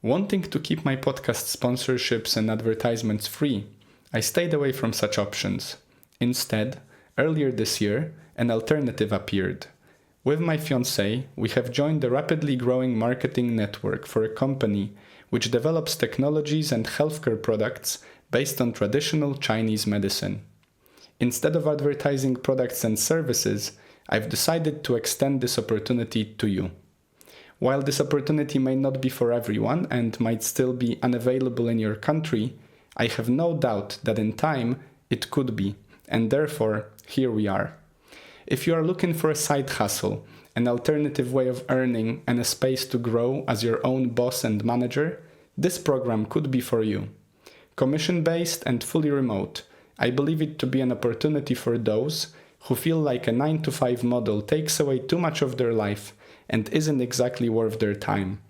Wanting to keep my podcast sponsorships and advertisements free, I stayed away from such options. Instead, earlier this year, an alternative appeared. With my fiancée, we have joined a rapidly growing marketing network for a company which develops technologies and healthcare products based on traditional Chinese medicine. Instead of advertising products and services, I've decided to extend this opportunity to you. While this opportunity may not be for everyone and might still be unavailable in your country, I have no doubt that in time it could be, and therefore, here we are. If you are looking for a side hustle, an alternative way of earning, and a space to grow as your own boss and manager, this program could be for you. Commission-based and fully remote, I believe it to be an opportunity for those who feel like a 9-to-5 model takes away too much of their life and isn't exactly worth their time.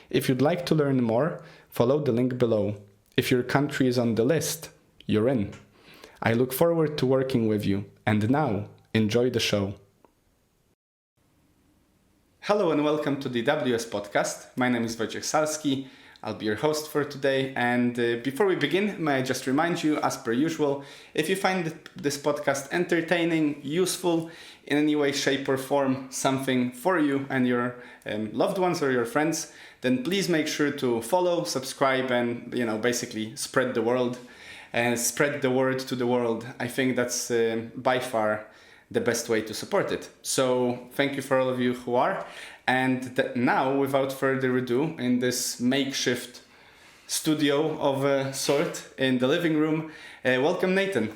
If you'd like to learn more, follow the link below. If your country is on the list, you're in. I look forward to working with you, and now, enjoy the show. Hello and welcome to the WS Podcast. My name is Wojciech Salski. I'll be your host for today, and before we begin, may I just remind you, as per usual, if you find this podcast entertaining, useful, in any way, shape or form, something for you and your loved ones or your friends, then please make sure to follow, subscribe, and basically spread the word to the world. I think that's by far the best way to support it. So thank you for all of you who are. And now, without further ado, in this makeshift studio of a sort in the living room, welcome Nathan.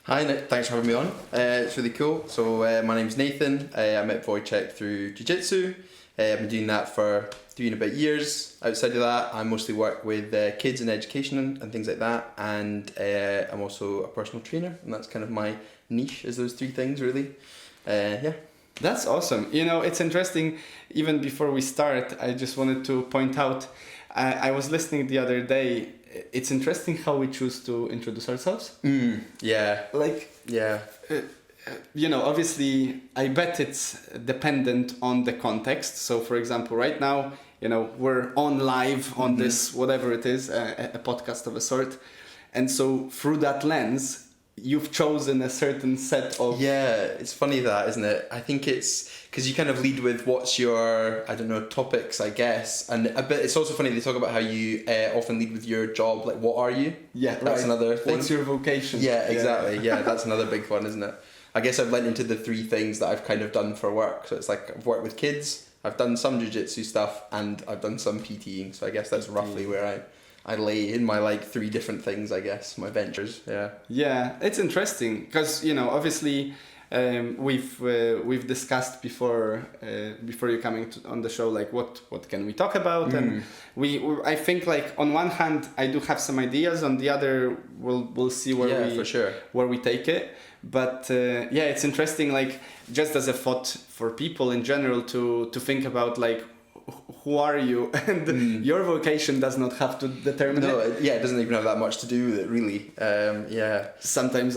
Hi, Nick. Thanks for having me on. It's really cool. So my name's Nathan. I met Wojciech through Jiu Jitsu. I've been doing that for 3.5 years. Outside of that, I mostly work with kids in education and things like that. And I'm also a personal trainer. And that's kind of my niche, is those three things, really. Yeah. That's awesome. It's interesting. Even before we start, I just wanted to point out, I was listening the other day. It's interesting how we choose to introduce ourselves. Yeah. Obviously, I bet it's dependent on the context. So, for example, right now, we're on live on this, whatever it is, a podcast of a sort. And so through that lens, you've chosen a certain set of... Yeah, it's funny that, isn't it? I think it's because you kind of lead with what's your, topics, I guess. And a bit, it's also funny they talk about how you often lead with your job, like what are you? Yeah, that's another thing. What's your vocation? Yeah, exactly. Yeah, that's another big one, isn't it? I guess I've lent into the three things that I've kind of done for work. So it's like I've worked with kids, I've done some jiu-jitsu stuff, and I've done some PTing. So I guess that's roughly where I lay in my three different things, I guess, my ventures. Yeah, it's interesting because obviously we've discussed before you coming on the show what can we talk about, and I think on one hand I do have some ideas, on the other we'll see where we take it. But it's interesting, just as a thought for people in general to think about who are you, and your vocation does not have to determine it. It doesn't even have that much to do with it, really. Sometimes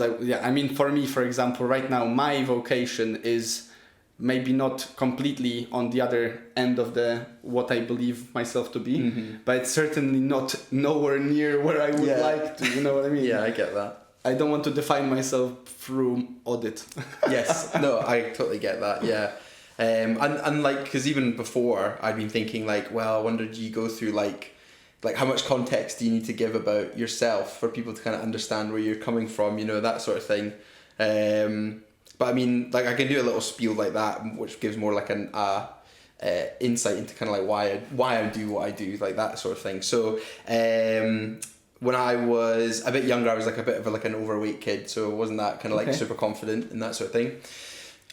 for me, for example, right now my vocation is maybe not completely on the other end of what I believe myself to be, but it's certainly not nowhere near where I would like to. You know what I mean? Yeah, I get that. I don't want to define myself through audit. Yes, no, I totally get that. Yeah. And because even before I'd been thinking I wonder, do you go through how much context do you need to give about yourself for people to kind of understand where you're coming from, that sort of thing. But I mean, I can do a little spiel like that, which gives more an insight into kind of why I do what I do, that sort of thing. So when I was a bit younger, I was a bit of an overweight kid, so I wasn't that kind of super confident and that sort of thing.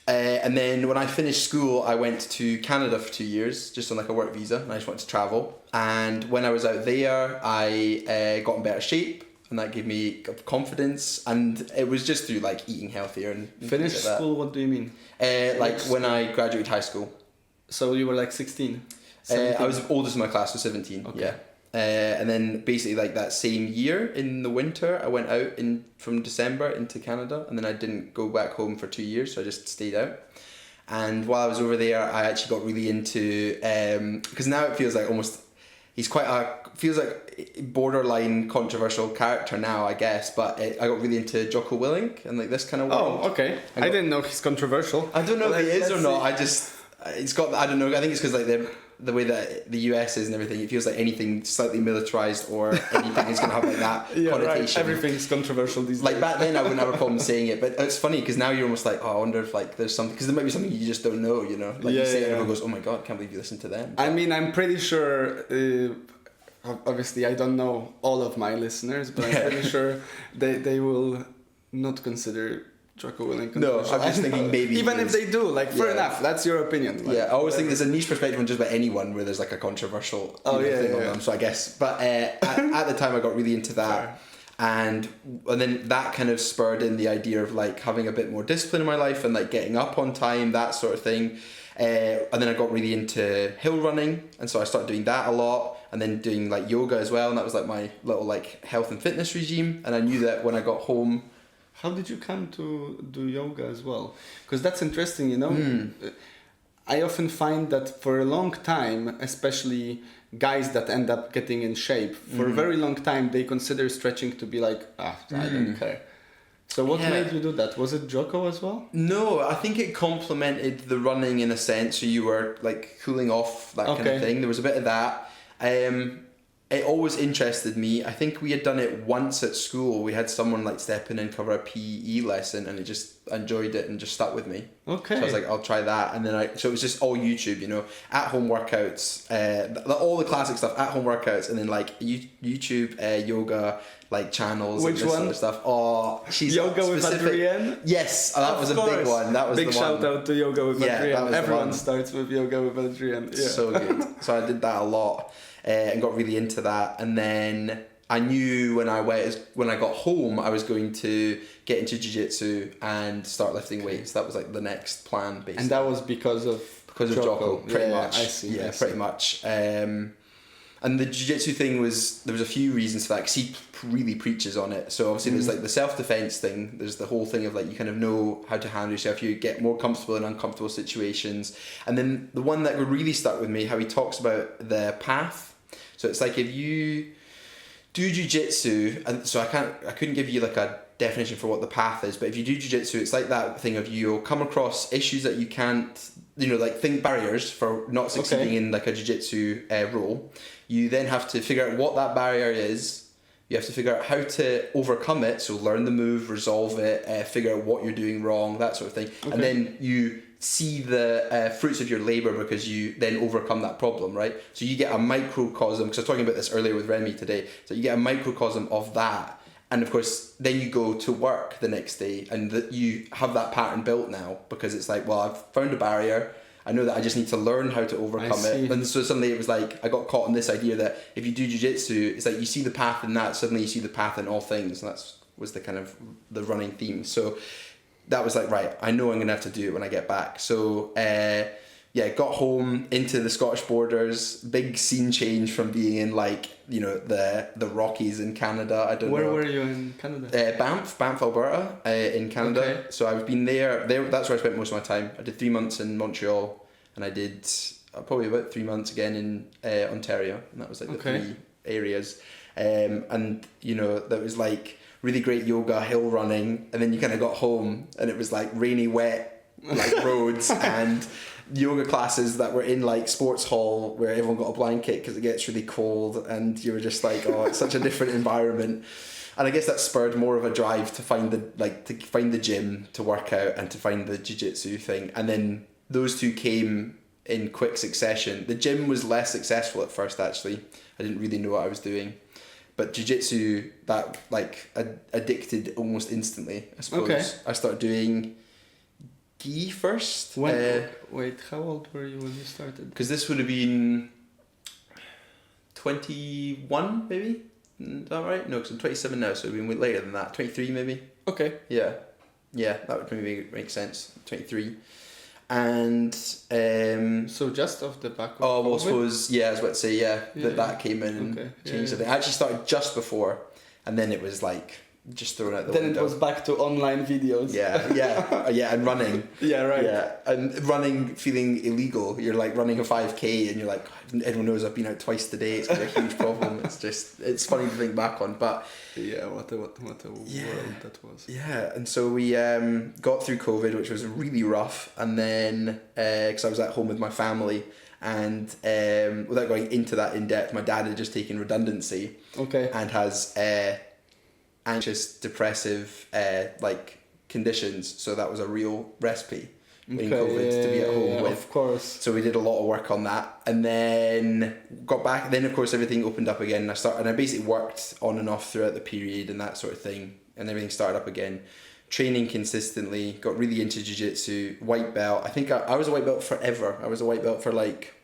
And then when I finished school, I went to Canada for 2 years, just on a work visa, and I just wanted to travel. And when I was out there, I got in better shape, and that gave me confidence. And it was just through eating healthier and finished school. What do you mean? When I graduated high school. So you were 16? I was oldest in my class, was 17. Okay. Yeah. And then basically that same year in the winter, I went out from December into Canada, and then I didn't go back home for 2 years, so I just stayed out. And while I was over there, I actually got really into because now it feels almost he's quite feels like borderline controversial character now, I guess. But I got really into Jocko Willink and like this kind of world. Oh, okay. I didn't know he's controversial. I don't know if he is or not. It's got, I don't know. I think it's because like the way that the US is and everything, it feels like anything slightly militarized or anything is going to have like that connotation. Right. Everything's controversial these days. Like back then I wouldn't have a problem saying it, but it's funny because now you're almost like, oh, I wonder if like there's something, because there might be something you just don't know, you know? Like you say it and everyone goes, oh my God, I can't believe you listen to them. I mean, I'm pretty sure, obviously I don't know all of my listeners, but I'm pretty sure they will not consider Jocko Willink. No, I'm just thinking maybe even if they do, like, fair enough, that's your opinion. Like, I always think there's a niche perspective on just about anyone where there's like a controversial thing on them. So I guess, but at the time I got really into that, and then that kind of spurred in the idea of like having a bit more discipline in my life and like getting up on time, that sort of thing. And then I got really into hill running, and so I started doing that a lot, and then doing like yoga as well, and that was like my little like health and fitness regime. And I knew that when I got home. How did you come to do yoga as well? Because that's interesting, you know. I often find that for a long time, especially guys that end up getting in shape, for a very long time, they consider stretching to be like, I don't care. So what made you do that? Was it Jocko as well? No, I think it complemented the running in a sense. So you were like cooling off, that kind of thing. There was a bit of that. It always interested me. I think we had done it once at school. We had someone like step in and cover a PE lesson, and I enjoyed it and just stuck with me. Okay. So I was like, I'll try that. And then so it was just all YouTube, you know, at home workouts, all the classic stuff, at home workouts, and then like YouTube, yoga, like channels. Which and this one? Sort of stuff. Oh, she's Yoga with Adrienne? Yes, that was a big one. That was big the shout one. out to Yoga with Adrienne. Everyone one. Starts with Yoga with Adrienne. Yeah. So good. So I did that a lot. And got really into that, and then I knew when I got home I was going to get into jiu-jitsu and start lifting weights. That was like the next plan, basically. And that was because of Jocko, pretty much. I see. Pretty much. And the jiu-jitsu thing there was a few reasons for that, because he really preaches on it. So obviously there's like the self-defense thing, there's the whole thing of like you kind of know how to handle yourself, you get more comfortable in uncomfortable situations. And then the one that really stuck with me, how he talks about the path. So it's like if you do jiu-jitsu, and so I couldn't give you like a definition for what the path is, but if you do jiu-jitsu, it's like that thing of you'll come across issues that you can't, you know, like think barriers for not succeeding in like a jiu-jitsu role. You then have to figure out what that barrier is. You have to figure out how to overcome it. So learn the move, resolve it, figure out what you're doing wrong, that sort of thing. Okay. And then you see the fruits of your labour because you then overcome that problem, right? So you get a microcosm, because I was talking about this earlier with Remy today, so you get a microcosm of that, and of course then you go to work the next day and you have that pattern built now, because it's like, well, I've found a barrier, I know that I just need to learn how to overcome it. And so suddenly it was like, I got caught in this idea that if you do jiu-jitsu, it's like you see the path in that, suddenly you see the path in all things, and that was the kind of the running theme. So that was like, right, I know I'm going to have to do it when I get back. So, got home into the Scottish borders, big scene change from being in like, you know, the Rockies in Canada. I don't know. Where were you in Canada? Banff, Alberta, in Canada. Okay. So I've been there, that's where I spent most of my time. I did 3 months in Montreal, and I did probably about 3 months again in Ontario. And that was like the 3 areas. And, you know, that was like really great yoga, hill running, and then you kind of got home and it was like rainy, wet, like roads, and yoga classes that were in like sports hall where everyone got a blanket because it gets really cold, and you were just like, oh, it's such a different environment. And I guess that spurred more of a drive to find the gym to work out and to find the jiu-jitsu thing. And then those two came in quick succession. The gym was less successful at first, actually. I didn't really know what I was doing. But jiu-jitsu, that like addicted almost instantly, I suppose. Okay. I started doing gi first. Wait, how old were you when you started? Because this would have been 21, maybe? Is that right? No, because I'm 27 now, so it would have been later than that. 23 maybe? Okay. Yeah, that would maybe make sense. 23. And so just off the back of I was about to say that came in and changed everything. I actually started just before, and then it was like just thrown out the Then window. it was back to online videos. Yeah, and running. Yeah, right. Yeah, and running, feeling illegal. You're like running a 5K and you're like, everyone knows I've been out twice today. It's gonna be a huge problem. It's funny to think back on, but yeah, what a world that was. Yeah, and so we got through COVID, which was really rough, and then because I was at home with my family, and without going into that in depth, my dad had just taken redundancy. Okay. And has anxious, depressive like conditions, so that was a real recipe in COVID to be at home with. Of course. So we did a lot of work on that, and then got back. Then of course everything opened up again. And I basically worked on and off throughout the period and that sort of thing, and everything started up again. Training consistently, got really into jiu-jitsu, white belt. I think I was a white belt forever. I was a white belt for like.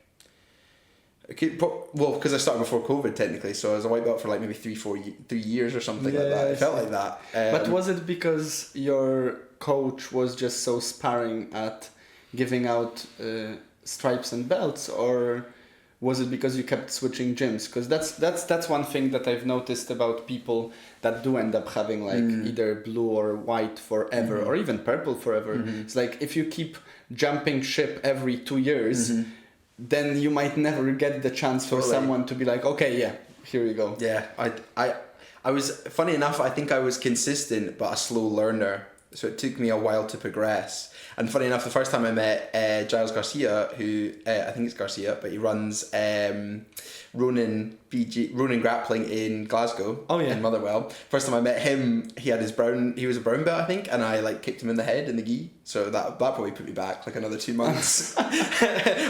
Well, because I started before COVID technically, so I was a white belt for like maybe 3 years or something like that. It felt like that. But was it because your coach was just so sparring at giving out stripes and belts, or was it because you kept switching gyms? Because that's one thing that I've noticed about people that do end up having like either blue or white forever, or even purple forever. It's like if you keep jumping ship every 2 years. Then you might never get the chance for someone to be like, okay, yeah, here you go. Yeah, I was, funny enough, I think I was consistent but a slow learner, so it took me a while to progress. And funny enough, the first time I met Giles Garcia, who I think it's Garcia, but he runs Ronin Grappling in Glasgow. Oh yeah, in Motherwell. First time I met him, he was a brown belt, I think, and I like kicked him in the head in the gi. So that probably put me back like another 2 months.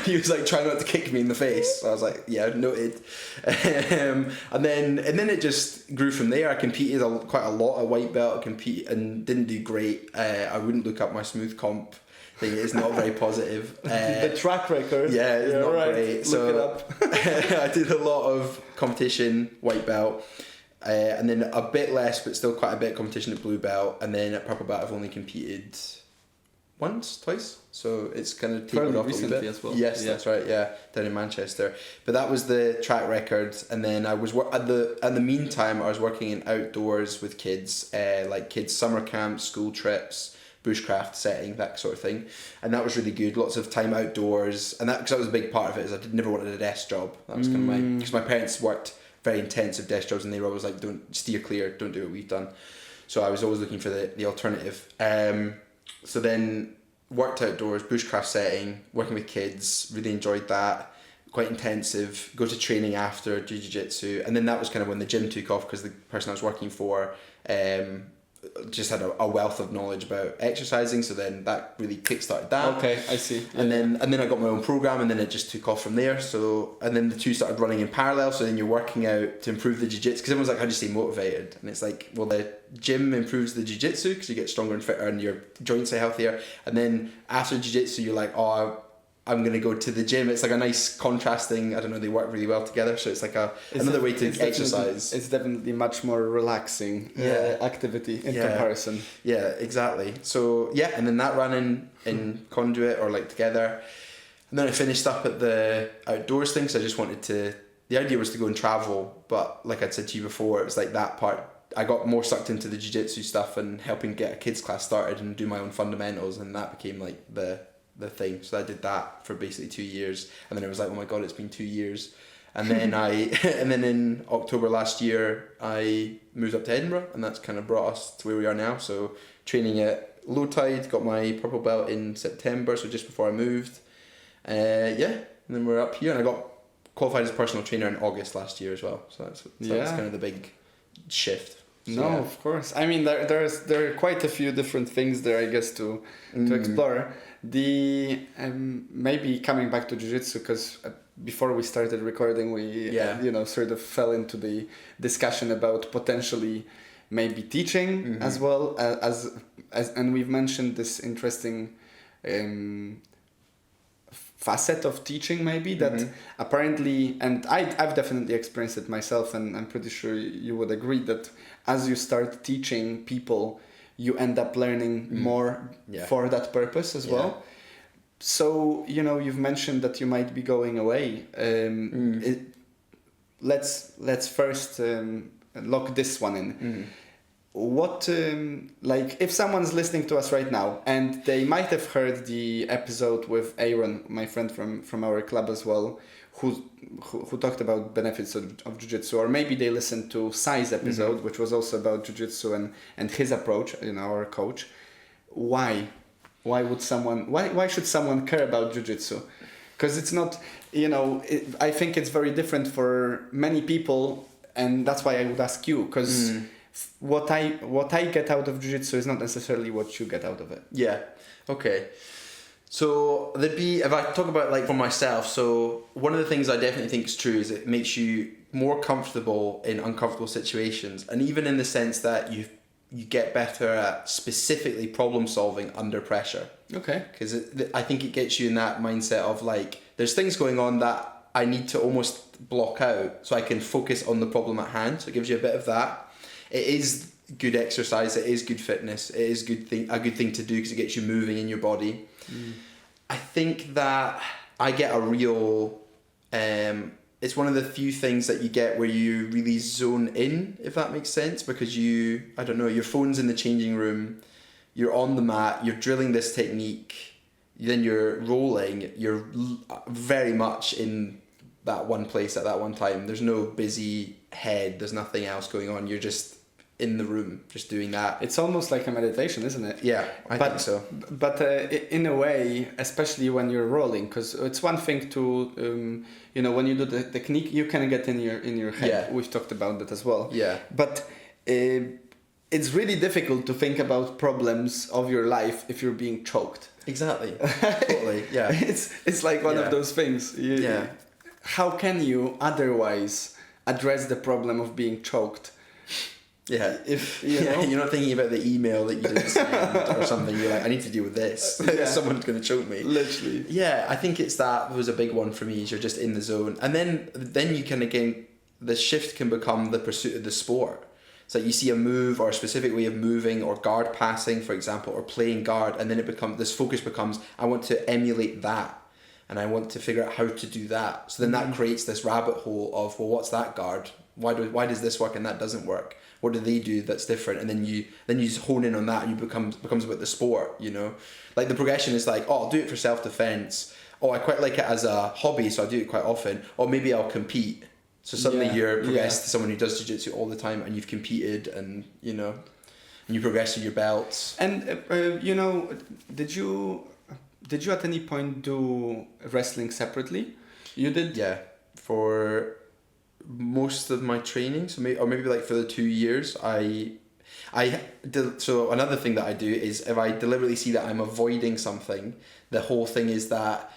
He was like trying not to kick me in the face. So I was like, yeah, noted. And then it just grew from there. I competed quite a lot at white belt. And didn't do great. I wouldn't look up my smooth comp thing. It's not very positive. The track record. Yeah, it's not right. great. Look it up. I did a lot of competition, white belt. And then a bit less, but still quite a bit of competition at blue belt. And then at purple belt, I've only competed twice. So it's kind of tapered off a little bit. As well. Yes, yeah. That's right. Yeah, down in Manchester. But that was the track record. And then I was in the meantime, I was working in outdoors with kids, like kids summer camps, school trips, bushcraft setting, that sort of thing. And that was really good. Lots of time outdoors, and because that was a big part of it. Is I never wanted a desk job. That was kind of because my parents worked very intensive desk jobs, and they were always like, don't steer clear, don't do what we've done. So I was always looking for the alternative. So then worked outdoors, bushcraft setting, working with kids, really enjoyed that. Quite intensive, go to training after, do jiu-jitsu, and then that was kind of when the gym took off, because the person I was working for just had a wealth of knowledge about exercising, so then that really kick-started that. Okay, I see. Yeah. And then I got my own program, and then it just took off from there. So, and then the two started running in parallel, so then you're working out to improve the jiu-jitsu, because everyone's like, how do you stay motivated? And it's like, well, the gym improves the jiu-jitsu because you get stronger and fitter and your joints are healthier, and then after jiu-jitsu you're like, oh, I'm going to go to the gym. It's like a nice contrasting, I don't know, they work really well together, so it's like another way to exercise. It's definitely much more relaxing activity in comparison. Yeah, exactly. So yeah, and then that ran in Conduit, or like together, and then I finished up at the outdoors thing, so I just wanted to, the idea was to go and travel, but like I'd said to you before, it was like that part, I got more sucked into the jiu-jitsu stuff and helping get a kids class started and do my own fundamentals, and that became like the thing. So I did that for basically 2 years, and then it was like, oh my god, it's been 2 years. And then and then in October last year I moved up to Edinburgh, and that's kind of brought us to where we are now. So training at Low Tide, got my purple belt in September, so just before I moved. And then we're up here, and I got qualified as a personal trainer in August last year as well. So that's kind of the big shift. So, no, of course. I mean, there are quite a few different things there, I guess, to explore. The maybe coming back to jiu-jitsu, because before we started recording, we sort of fell into the discussion about potentially maybe teaching as well as and we've mentioned this interesting facet of teaching maybe that apparently, and I've definitely experienced it myself, and I'm pretty sure you would agree that as you start teaching people, you end up learning more for that purpose as well. So, you've mentioned that you might be going away. Let's first lock this one in. what like if someone's listening to us right now and they might have heard the episode with Aaron, my friend from our club as well, who talked about benefits of jiu-jitsu, or maybe they listened to Sai's episode, which was also about jiu-jitsu and his approach, our coach. Why should someone care about jiu-jitsu? Because it's not, I think it's very different for many people, and that's why I would ask you, because what I get out of jiu-jitsu is not necessarily what you get out of it. Yeah. Okay. So if I talk about like for myself, so one of the things I definitely think is true is it makes you more comfortable in uncomfortable situations, and even in the sense that you get better at specifically problem solving under pressure. Okay. Because I think it gets you in that mindset of like, there's things going on that I need to almost block out so I can focus on the problem at hand. So it gives you a bit of that. It is good exercise. It is good fitness. It is a good thing to do because it gets you moving in your body. I think that I get a real... it's one of the few things that you get where you really zone in, if that makes sense, because your phone's in the changing room, you're on the mat, you're drilling this technique, then you're rolling, you're very much in that one place at that one time. There's no busy head, there's nothing else going on, you're just in the room, just doing that. It's almost like a meditation, isn't it? Yeah, I think so. But in a way, especially when you're rolling, because it's one thing to, when you do the technique, you can get in your head. Yeah. We've talked about that as well. Yeah. But it's really difficult to think about problems of your life if you're being choked. Exactly. Totally. Yeah. It's like one of those things. How can you otherwise address the problem of being choked? Yeah, if you're not thinking about the email that you didn't send or something, you're like, I need to deal with this. Someone's going to choke me. Literally. Yeah, I think that was a big one for me. Is you're just in the zone, and then you can again, the shift can become the pursuit of the sport. So you see a move or a specific way of moving or guard passing, for example, or playing guard, and then this focus becomes, I want to emulate that, and I want to figure out how to do that. So then that creates this rabbit hole of, well, what's that guard? Why does this work and that doesn't work? What do they do that's different? And then you just hone in on that, and becomes about the sport, Like the progression is like, oh, I'll do it for self-defense. Oh, I quite like it as a hobby, so I do it quite often. Or maybe I'll compete. So suddenly you're progressed to someone who does jiu-jitsu all the time, and you've competed, and and you progress through your belts. And did you at any point do wrestling separately? You did? Yeah, for most of my training, or maybe like for the 2 years, so another thing that I do is if I deliberately see that I'm avoiding something, the whole thing is that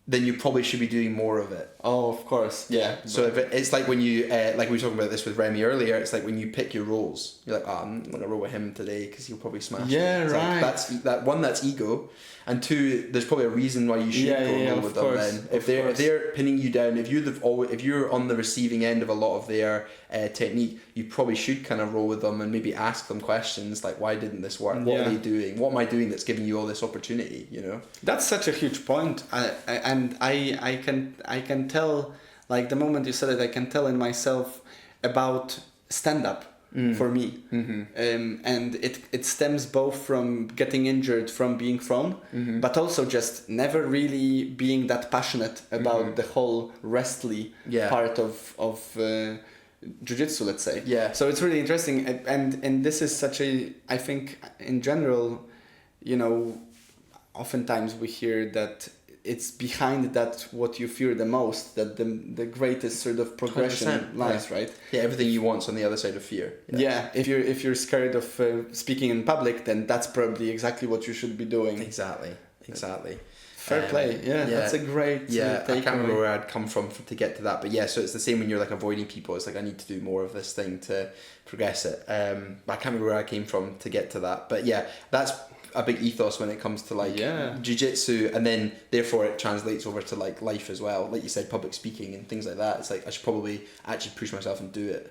then you probably should be doing more of it. Oh, of course. Yeah. So if it's like when you, like we were talking about this with Remy earlier, it's like when you pick your roles, you're like, I'm not going to roll with him today because he'll probably smash me. Yeah, right. Like, that's ego. And two, there's probably a reason why you should go roll with them then. If they're pinning you down, if you're on the receiving end of a lot of their technique, you probably should kind of roll with them and maybe ask them questions like, why didn't this work? What are they doing? What am I doing that's giving you all this opportunity? That's such a huge point. And I can tell, like the moment you said it, I can tell in myself about stand-up. For me, and it stems both from getting injured from being thrown, but also just never really being that passionate about the whole wrestly part of jiu-jitsu, let's say. Yeah. So it's really interesting, and this is such I think in general, oftentimes we hear that it's behind that what you fear the most, that the greatest sort of progression lies, right? Yeah, everything you want's on the other side of fear. Yeah, if you're scared of speaking in public, then that's probably exactly what you should be doing. Exactly. Fair play. Yeah, that's a great I can't remember where I'd come from to get to that, but so it's the same when you're like avoiding people. It's like I need to do more of this thing to progress it. I can't remember where I came from to get to that, but that's a big ethos when it comes to like jiu-jitsu, and then therefore it translates over to like life as well, like you said, public speaking and things like that. It's like I should probably actually push myself and do it.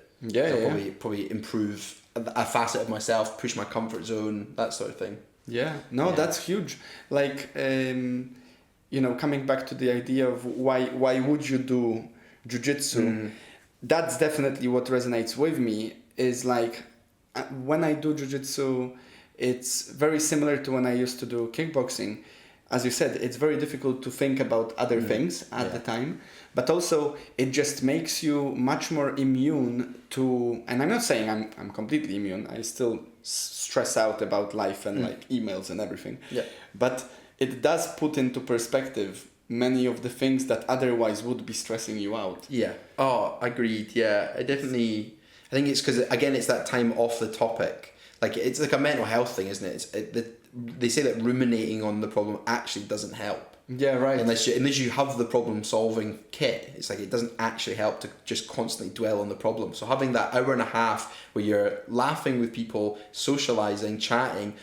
Probably improve a facet of myself, push my comfort zone, that sort of thing. That's huge. Like coming back to the idea of why would you do jiu-jitsu, that's definitely what resonates with me, is like when I do jiu-jitsu, it's very similar to when I used to do kickboxing. As you said, it's very difficult to think about other things at the time, but also it just makes you much more immune to, and I'm not saying I'm completely immune, I still stress out about life and like emails and everything, but it does put into perspective many of the things that otherwise would be stressing you out. Yeah. Oh, agreed. Yeah, I think it's because, again, it's that time off the topic. Like, it's like a mental health thing, isn't it? They say that ruminating on the problem actually doesn't help. Yeah, right. Unless you have the problem solving kit, it's like it doesn't actually help to just constantly dwell on the problem. So having that hour and a half where you're laughing with people, socializing, chatting,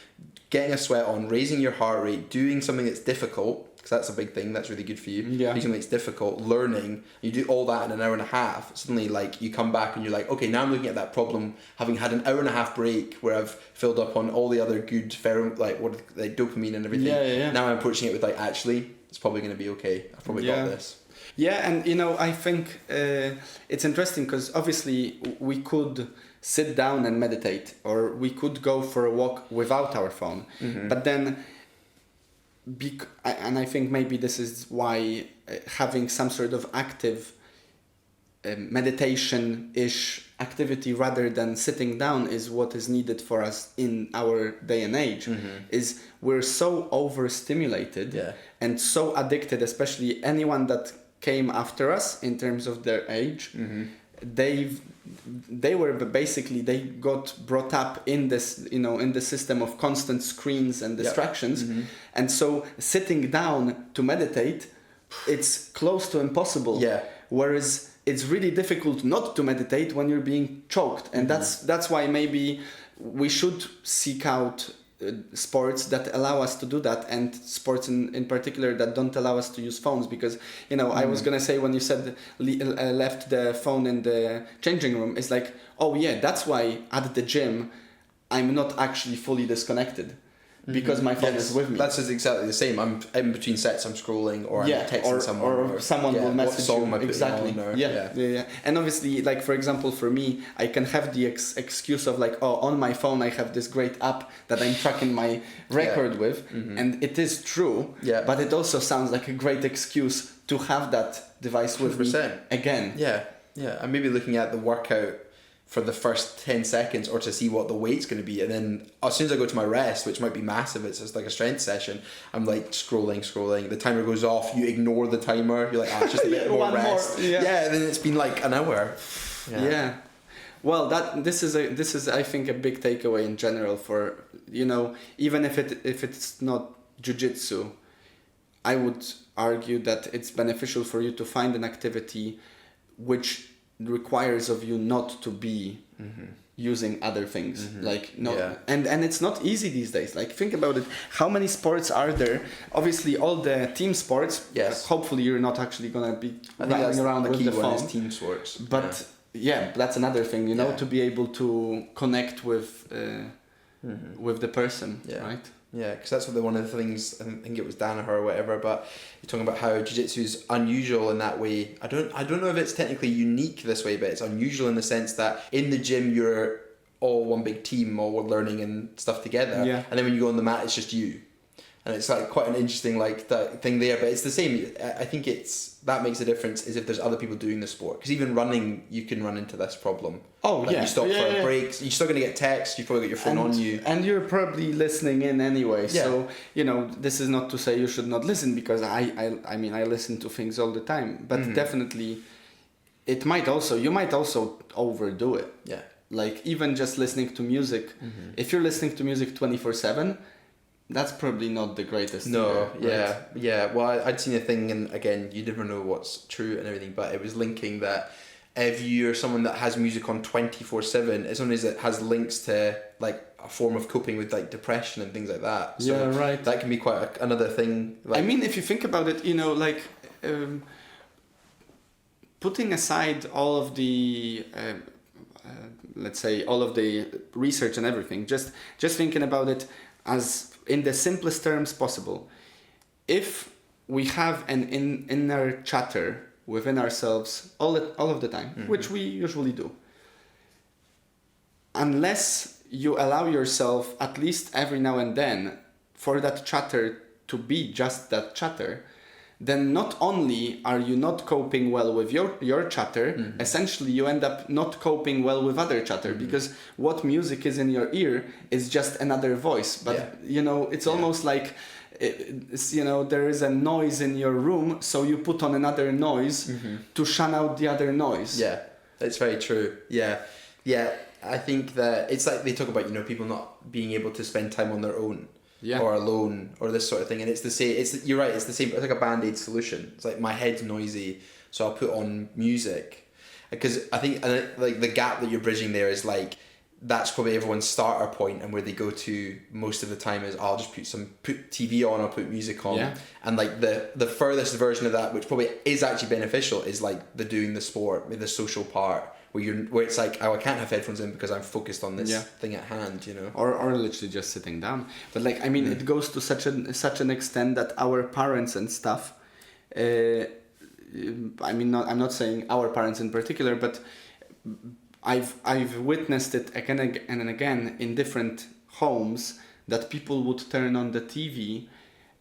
getting a sweat on, raising your heart rate, doing something that's difficult, because that's a big thing, that's really good for you. Yeah. Doing something that's difficult, learning, you do all that in an hour and a half. Suddenly, like, you come back and you're like, okay, now I'm looking at that problem, having had an hour and a half break where I've filled up on all the other good dopamine and everything. Yeah. Now I'm approaching it with like, actually, it's probably going to be okay. I've probably got this. Yeah, and I think it's interesting because obviously we could sit down and meditate, or we could go for a walk without our phone, but then and I think maybe this is why having some sort of active meditation-ish activity rather than sitting down is what is needed for us in our day and age. Is we're so overstimulated and so addicted, especially anyone that came after us in terms of their age. They got brought up in this, in the system of constant screens and distractions. And so sitting down to meditate, it's close to impossible. Whereas it's really difficult not to meditate when you're being choked. And that's why maybe we should seek out sports that allow us to do that, and sports in particular that don't allow us to use phones, because I was gonna say, when you said left the phone in the changing room, it's like, oh yeah, that's why at the gym I'm not actually fully disconnected, because my phone is with me. That's exactly the same. I'm in between sets, I'm scrolling, or I'm texting someone, or someone will message you. Exactly. Yeah. And obviously, like, for example, for me, I can have the excuse of like, oh, on my phone I have this great app that I'm tracking my record with, and it is true. But it also sounds like a great excuse to have that device with 100%. Me again. Yeah. And maybe looking at the workout for the first 10 seconds, or to see what the weight's going to be, and then as soon as I go to my rest, which might be massive, it's just like a strength session, I'm like scrolling, the timer goes off, you ignore the timer, you're like, it's just a bit more rest. Then it's been like an hour. Well, this is I think a big takeaway in general for, even if it's not jiu-jitsu, I would argue that it's beneficial for you to find an activity which requires of you not to be using other things, and it's not easy these days. Like, think about it, how many sports are there? Obviously all the team sports, hopefully you're not actually gonna be running around with the phone. Team sports, but that's another thing, to be able to connect with the person, right? Yeah, because that's one of the things, I think it was Danaher or whatever, but you're talking about how jiu-jitsu is unusual in that way. I don't know if it's technically unique this way, but it's unusual in the sense that in the gym you're all one big team, all learning and stuff together, and then when you go on the mat it's just you. And it's like quite an interesting that thing there, but it's the same. I think that makes a difference is if there's other people doing the sport, because even running you can run into this problem. You stop for a break, you're still going to get texts, you've probably got your phone on you, and you're probably listening in anyway. So this is not to say you should not listen, because I mean I listen to things all the time, but definitely you might also overdo it. Like, even just listening to music, if you're listening to music 24/7, that's probably not the greatest. No, right? Well, I'd seen a thing, and again, you never know what's true and everything, but it was linking that if you're someone that has music on 24/7, as long as it has links to like a form of coping with like depression and things like that. So that can be quite another thing. I mean, if you think about it, putting aside all of the let's say all of the research and everything, just thinking about it as in the simplest terms possible. If we have an inner chatter within ourselves all of the time, which we usually do, unless you allow yourself, at least every now and then, for that chatter to be just that chatter, then not only are you not coping well with your chatter, essentially you end up not coping well with other chatter, because what music is in your ear is just another voice. But it's almost like there is a noise in your room, so you put on another noise to shun out the other noise. Yeah, that's very true. Yeah. I think that it's like they talk about people not being able to spend time on their own. Or alone, or this sort of thing, and it's the same. You're right. It's the same. It's like a band-aid solution. It's like my head's noisy, so I'll put on music, because I think like the gap that you're bridging there is like that's probably everyone's starter point, and where they go to most of the time is I'll just put TV on, I'll put music on, and like the furthest version of that, which probably is actually beneficial, is like the doing the sport, the social part. Where it's like, oh, I can't have headphones in because I'm focused on this thing at hand, or literally just sitting down. But like, I mean, it goes to such an extent that our parents and stuff. I mean, I'm not saying our parents in particular, but I've witnessed it again and again in different homes, that people would turn on the TV,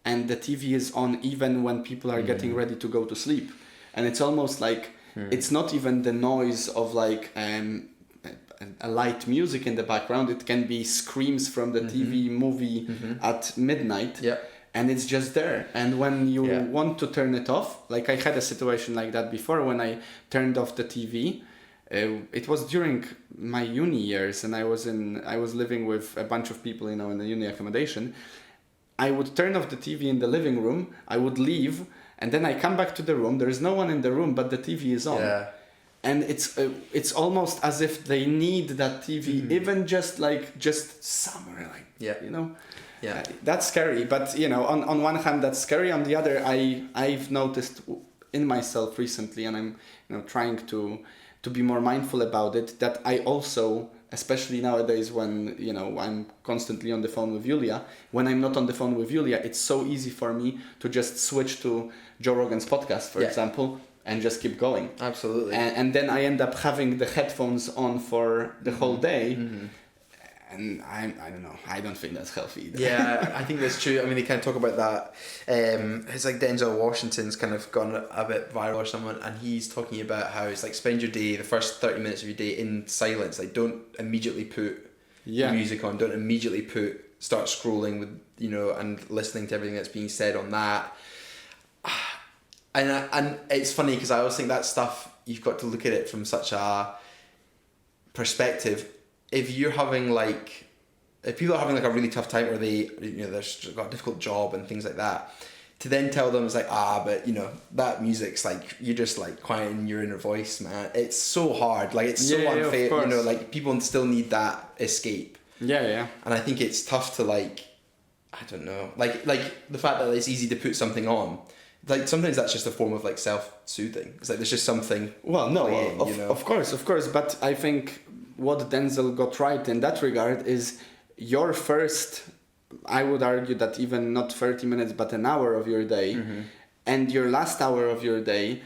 and the TV is on even when people are getting ready to go to sleep, and it's almost like. It's not even the noise of like a light music in the background. It can be screams from the TV movie at midnight, and it's just there. And when you want to turn it off, like I had a situation like that before when I turned off the TV. It was during my uni years, and I was living with a bunch of people, in the uni accommodation. I would turn off the TV in the living room. I would leave. And then I come back to the room. There is no one in the room, but the TV is on. Yeah. And it's almost as if they need that TV, even just somewhere, like Yeah, that's scary. But on one hand, that's scary. On the other, I've noticed in myself recently, and I'm trying to be more mindful about it, that I also, especially nowadays when I'm constantly on the phone with Julia, when I'm not on the phone with Julia, it's so easy for me to just switch to Joe Rogan's podcast, for example, and just keep going. Absolutely. And then I end up having the headphones on for the whole day. And I don't know, I don't think that's healthy either. Yeah, I think that's true. I mean, they kind of talk about that. It's like Denzel Washington's kind of gone a bit viral or someone, and he's talking about how it's like spend your day, the first 30 minutes of your day in silence. Like, don't immediately put music on. Don't immediately start scrolling with, and listening to everything that's being said on that. And it's funny because I always think that stuff, you've got to look at it from such a perspective. If people are having like a really tough time, or they they've got a difficult job and things like that, to then tell them it's like, but that music's like, you're just like quieting your inner voice, man. It's so hard. Like, it's so unfair. Like, people still need that escape. Yeah. And I think it's tough to like, I don't know, like the fact that it's easy to put something on. Like, sometimes that's just a form of like self-soothing. It's like there's just something. Well, no, of course, but I think what Denzel got right in that regard is your first, I would argue that even not 30 minutes, but an hour of your day, and your last hour of your day,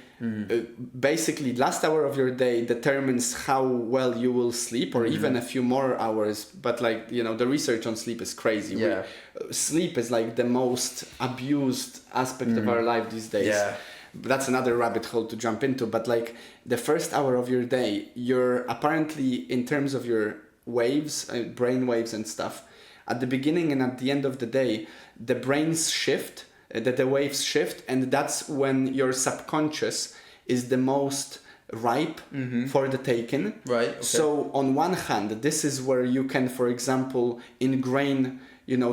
basically last hour of your day determines how well you will sleep, or even a few more hours. But like, the research on sleep is crazy. Yeah. Sleep is like the most abused aspect of our life these days. Yeah. But that's another rabbit hole to jump into. But like, the first hour of your day, you're apparently, in terms of your waves, brain waves and stuff, at the beginning and at the end of the day, the brains shift, the waves shift, and that's when your subconscious is the most ripe for the taking. Right. Okay. So on one hand, this is where you can, for example, ingrain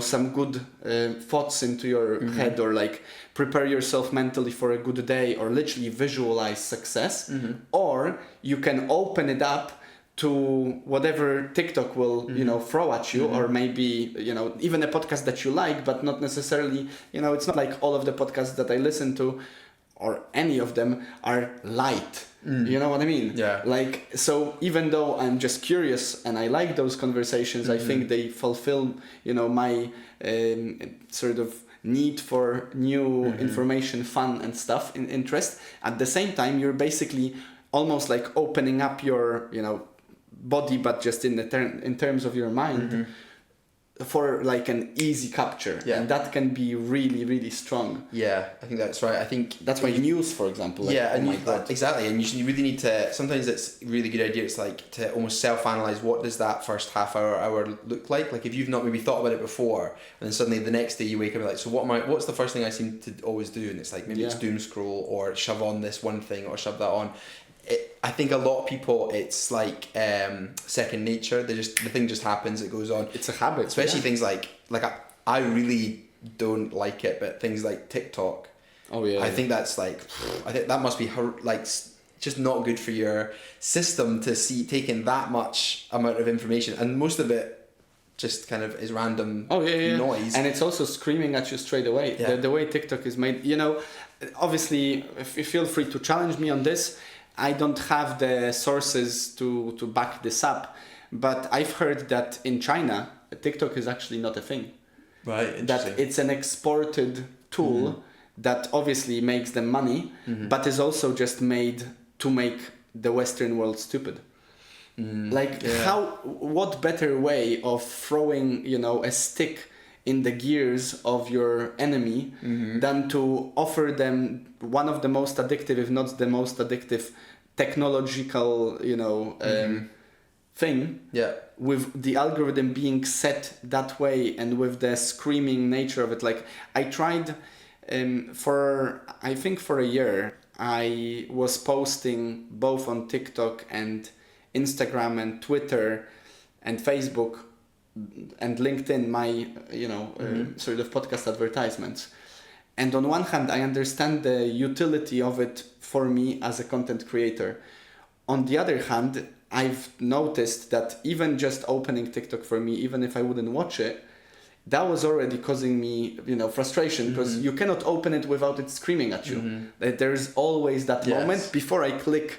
some good thoughts into your head, or like prepare yourself mentally for a good day, or literally visualize success, or you can open it up to whatever TikTok will throw at you, or maybe even a podcast that you like, but not necessarily it's not like all of the podcasts that I listen to, or any of them, are light. You know what I mean? Yeah. Like, so even though I'm just curious and I like those conversations, I think they fulfill my sort of need for new information, fun and stuff, in interest. At the same time, you're basically almost like opening up your body, but just in terms of your mind, for like an easy capture. Yeah. And that can be really, really strong. Yeah, I think that's right. I think That's why news, for example. Like, yeah, oh and my God. exactly. And you really need to. Sometimes it's a really good idea. It's like to almost self-analyze. What does that first half hour look like? Like if you've not maybe thought about it before, and then suddenly the next day you wake up and like, so what's the first thing I seem to always do? And it's like maybe it's doom scroll or shove on this one thing or shove that on. I think a lot of people, it's like second nature. The thing just happens. It goes on. It's a habit. Especially things like I really don't like it, but things like TikTok. Oh yeah. I think that's like, I think that must be like just not good for your system to see taking that much amount of information, and most of it just kind of is random noise. And it's also screaming at you straight away. Yeah. The way TikTok is made, obviously, if you feel free to challenge me on this. I don't have the sources to back this up, but I've heard that in China, TikTok is actually not a thing. Right, interesting. That it's an exported tool that obviously makes them money, but is also just made to make the Western world stupid. What better way of throwing, a stick in the gears of your enemy than to offer them one of the most addictive, if not the most addictive, technological, thing. Yeah. With the algorithm being set that way and with the screaming nature of it. Like I tried for a year, I was posting both on TikTok and Instagram and Twitter and Facebook and LinkedIn my sort of podcast advertisements, and on one hand I understand the utility of it for me as a content creator. On the other hand, I've noticed that even just opening TikTok for me, even if I wouldn't watch it, that was already causing me frustration, because you cannot open it without it screaming at you. There's always that moment before I click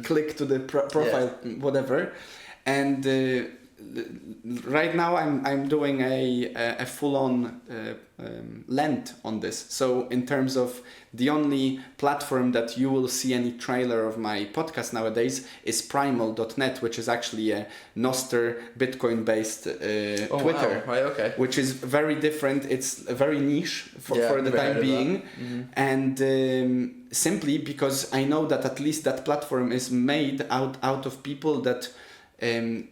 click to the profile, whatever. And right now I'm doing a full-on Lent on this. So in terms of the only platform that you will see any trailer of my podcast nowadays is primal.net, which is actually a Noster Bitcoin based Twitter. Wow. Right, okay. Which is very different. It's very niche for the time being. And simply because I know that at least that platform is made out of people that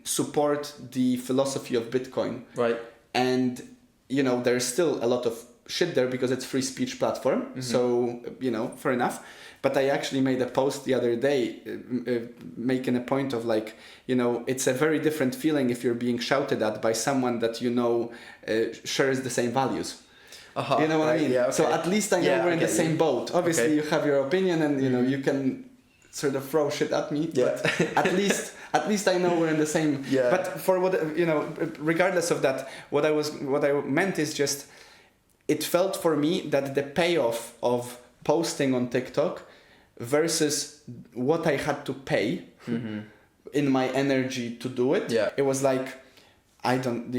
support the philosophy of Bitcoin. Right. And there's still a lot of shit there because it's free speech platform. So fair enough. But I actually made a post the other day making a point of it's a very different feeling if you're being shouted at by someone that shares the same values. You know what I mean? Yeah, okay. So at least I know we're in the same boat. Obviously you have your opinion and you can sort of throw shit at me, but at least I know we're in the same. Yeah. But for what regardless of that, what I meant is just, it felt for me that the payoff of posting on TikTok versus what I had to pay in my energy to do it. Yeah. It was like, I don't,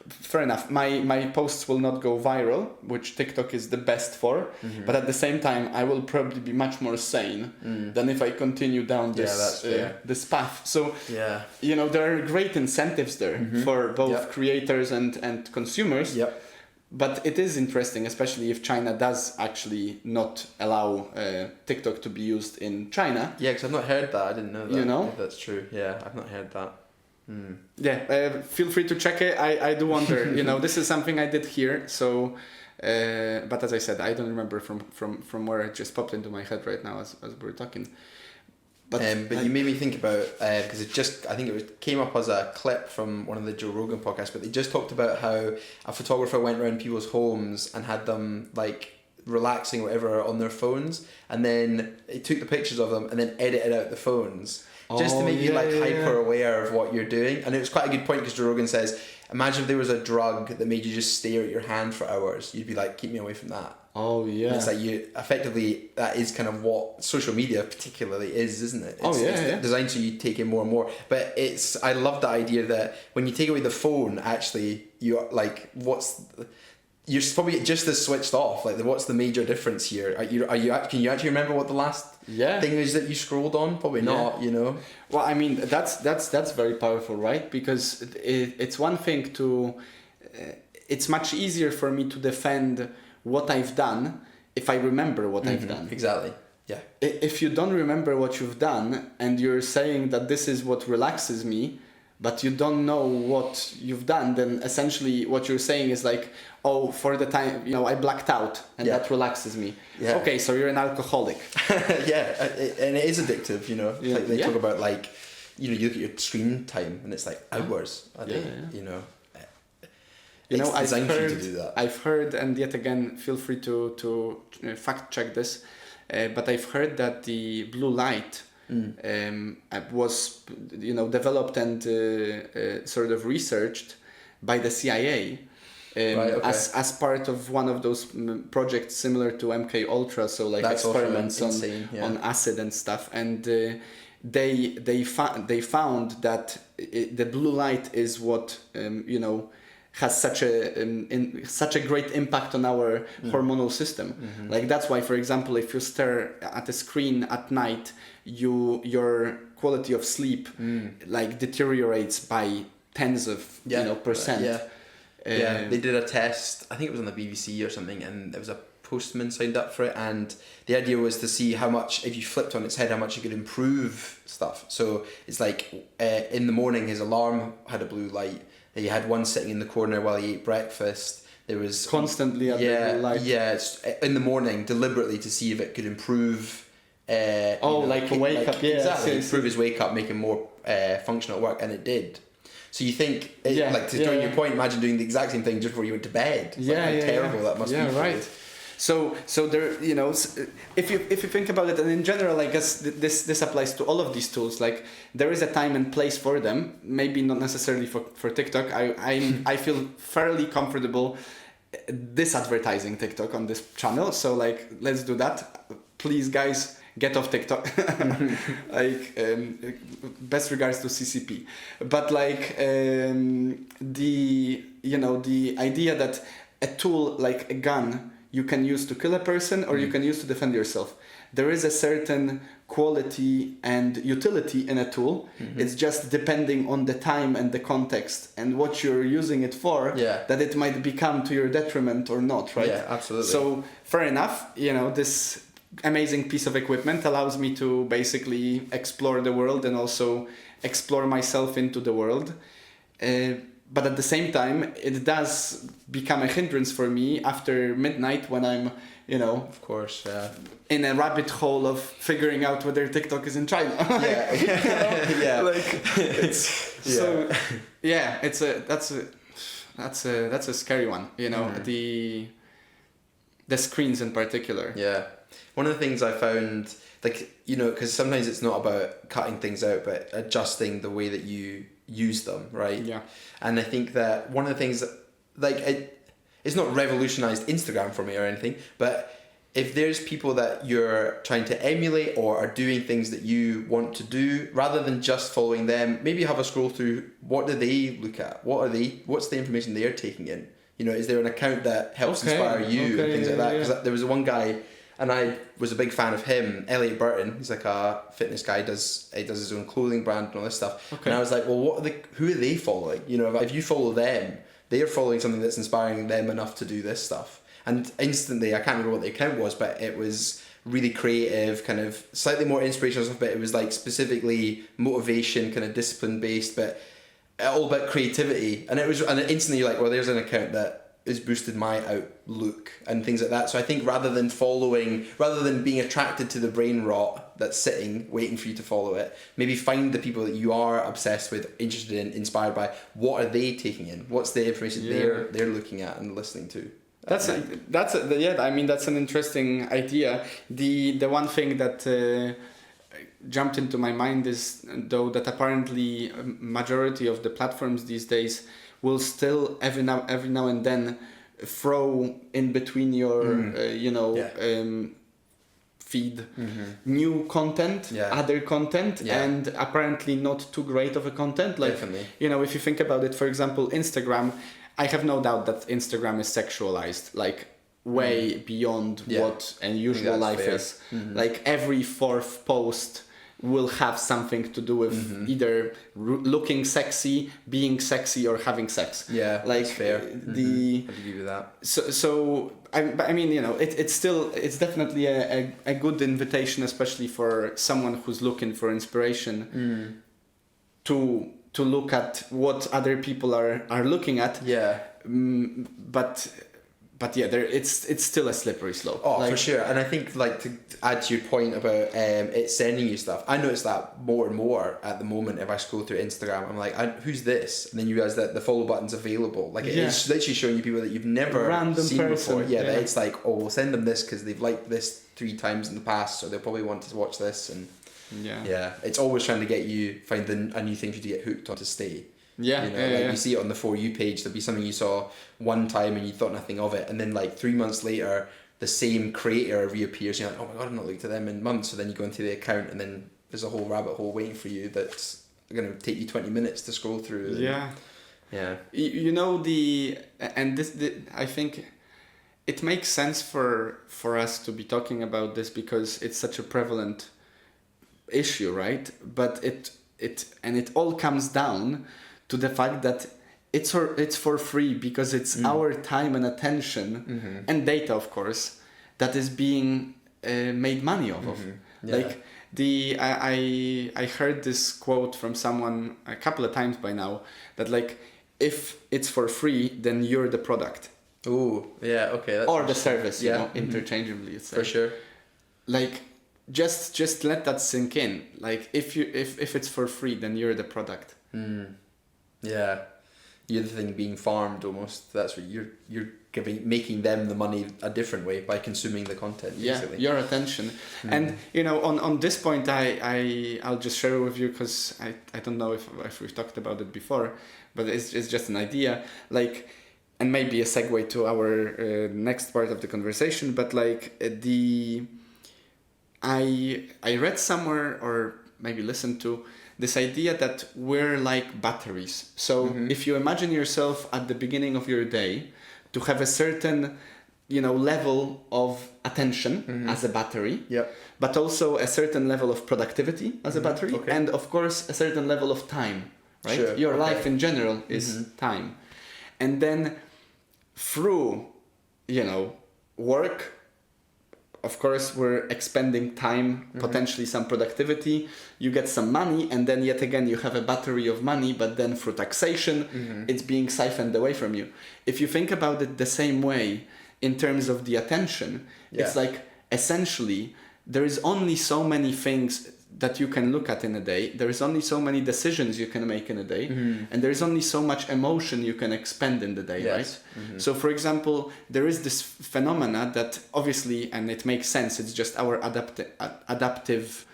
fair enough. My posts will not go viral, which TikTok is the best for. But at the same time, I will probably be much more sane than if I continue down this path. So there are great incentives there for both creators and consumers. Yep. But it is interesting, especially if China does actually not allow TikTok to be used in China. Yeah, because I've not heard that. I didn't know that. If that's true. Yeah, I've not heard that. Feel free to check it. I do wonder. This is something I did here. So, but as I said, I don't remember from where it just popped into my head right now as we're talking. But you made me think about because I think it came up as a clip from one of the Joe Rogan podcasts. But they just talked about how a photographer went around people's homes and had them relaxing or whatever on their phones, and then he took the pictures of them and then edited out the phones. Just to make you hyper aware of what you're doing. And it was quite a good point because Joe Rogan says, imagine if there was a drug that made you just stare at your hand for hours. You'd be like, keep me away from that. Oh yeah. And it's like effectively that is kind of what social media particularly is, isn't it? It's designed so you take in more and more. But I love the idea that when you take away the phone, actually you you're probably just as switched off. Like, what's the major difference here? Can you actually remember what the last thing is that you scrolled on? Probably not, you know? Well, I mean, that's very powerful, right? Because it's one thing to... it's much easier for me to defend what I've done if I remember what I've done. Exactly, yeah. If you don't remember what you've done and you're saying that this is what relaxes me, but you don't know what you've done, then essentially what you're saying is like, oh, for the time, you know, I blacked out and that relaxes me. Yeah. Okay, so you're an alcoholic. Yeah, and it is addictive, you know. Yeah. Like they talk about, like, you know, you look at your screen time and it's like hours a day, you know. You know, I've heard, and yet again, feel free to fact check this, but I've heard that the blue light was, you know, developed and sort of researched by the CIA as part of one of those projects similar to MK Ultra, so like that's experiments on acid and stuff, and they found that the blue light is what you know, has such a great impact on our hormonal system. Like that's why, for example, if you stare at a screen at night, your quality of sleep like deteriorates by tens of percent. They did a test. I think it was on the BBC or something, and there was a postman signed up for it, and the idea was to see how much, if you flipped on its head, how much you could improve stuff. So it's like in the morning his alarm had a blue light. He had one sitting in the corner while he ate breakfast. There was constantly a blue light. Yeah, it's in the morning deliberately to see if it could improve. Wake up. Yeah, exactly. Improve his wake up, make him more functional at work, and it did. So you think, to join your point, imagine doing the exact same thing just before you went to bed. How terrible that must be. Yeah, right. So there, you know, if you think about it, and in general, I guess this applies to all of these tools. Like there is a time and place for them. Maybe not necessarily for TikTok. I feel fairly comfortable disadvertising TikTok on this channel. So like, let's do that. Please, guys, get off TikTok. Best regards to CCP. But like the idea that a tool like a gun you can use to kill a person or you can use to defend yourself. There is a certain quality and utility in a tool. It's just depending on the time and the context and what you're using it for, that it might become to your detriment or not, right? Yeah, absolutely. So fair enough, you know, this amazing piece of equipment allows me to basically explore the world and also explore myself into the world. But at the same time, it does become a hindrance for me after midnight when I'm, you know, of course, in a rabbit hole of figuring out whether TikTok is in China. That's a scary one, you know, the screens in particular. Yeah. One of the things I found, like, you know, because sometimes it's not about cutting things out, but adjusting the way that you use them, right? Yeah. And I think that one of the things that, like, it's not revolutionized Instagram for me or anything, but if there's people that you're trying to emulate or are doing things that you want to do, rather than just following them, maybe have a scroll through, what do they look at? What's the information they're taking in? You know, is there an account that helps inspire you and things like that? Because there was one guy, and I was a big fan of him, Elliot Burton. He's like a fitness guy, he does his own clothing brand and all this stuff. And I was like, well, who are they following? You know, if you follow them, they're following something that's inspiring them enough to do this stuff. And instantly, I can't remember what the account was, but it was really creative, kind of slightly more inspirational stuff, but it was like specifically motivation, kind of discipline based, but all about creativity. And instantly you're like, well, there's an account that has boosted my outlook and things like that. So I think rather than being attracted to the brain rot that's sitting waiting for you to follow it, maybe find the people that you are obsessed with, interested in, inspired by. What are they taking in? What's the information they're looking at and listening to? That's I mean, that's an interesting idea. The one thing that jumped into my mind is, though, that apparently a majority of the platforms these days will still every now and then throw in between your feed new content, other content, and apparently not too great of a content. Like, definitely. You know, if you think about it, for example, Instagram, I have no doubt that Instagram is sexualized, like way beyond what a usual life fair. is. Like every fourth post will have something to do with either looking sexy, being sexy, or having sex. Yeah, like that's fair. the I'd agree with that. so I mean, you know, it's definitely a good invitation, especially for someone who's looking for inspiration to look at what other people are looking at. Yeah. But yeah, it's still a slippery slope. Oh, like, for sure. And I think, like, to add to your point about it sending you stuff, I notice that more and more at the moment. If I scroll through Instagram, I'm like, who's this? And then you realize that the follow button's available. Like, it's literally showing you people that you've never Random seen person. before. Yeah, that it's like, oh, we'll send them this because they've liked this 3 times in the past, so they'll probably want to watch this. And yeah, it's always trying to get you find a new thing for you to get hooked on to stay. Yeah, you know, you see it on the For You page. There'll be something you saw one time and you thought nothing of it, and then like 3 months later, the same creator reappears. You're like, oh my god, I've not looked at them in months. So then you go into the account, and then there's a whole rabbit hole waiting for you that's going to take you 20 minutes to scroll through. Yeah. You know I think it makes sense for us to be talking about this because it's such a prevalent issue, right? But it all comes down to the fact that it's for free because it's our time and attention and data, of course, that is being made money off of. Yeah. Like I heard this quote from someone a couple of times by now that like if it's for free, then you're the product. Oh, yeah, okay. That's or the service, you know, Mm-hmm. interchangeably. It's For sure. Like just let that sink in. Like if it's for free, then you're the product. Yeah, you're the thing being farmed almost. That's what you're making them the money a different way by consuming the content. Basically. Yeah, your attention. And you know, on this point, I'll just share with you because I don't know if we've talked about it before, but it's just an idea. Like, and maybe a segue to our next part of the conversation. But like I read somewhere or maybe listened to this idea that we're like batteries. So if you imagine yourself at the beginning of your day to have a certain, you know, level of attention as a battery, but also a certain level of productivity as a battery, and of course a certain level of time, right? Sure. Your life in general is time. And then through, you know, work, of course, we're expending time, potentially some productivity, you get some money, and then yet again you have a battery of money, but then through taxation, it's being siphoned away from you. If you think about it the same way in terms of the attention, it's like essentially there is only so many things that you can look at in a day, there is only so many decisions you can make in a day, and there is only so much emotion you can expend in the day, right? So for example, there is this phenomena that obviously, and it makes sense, it's just our adaptive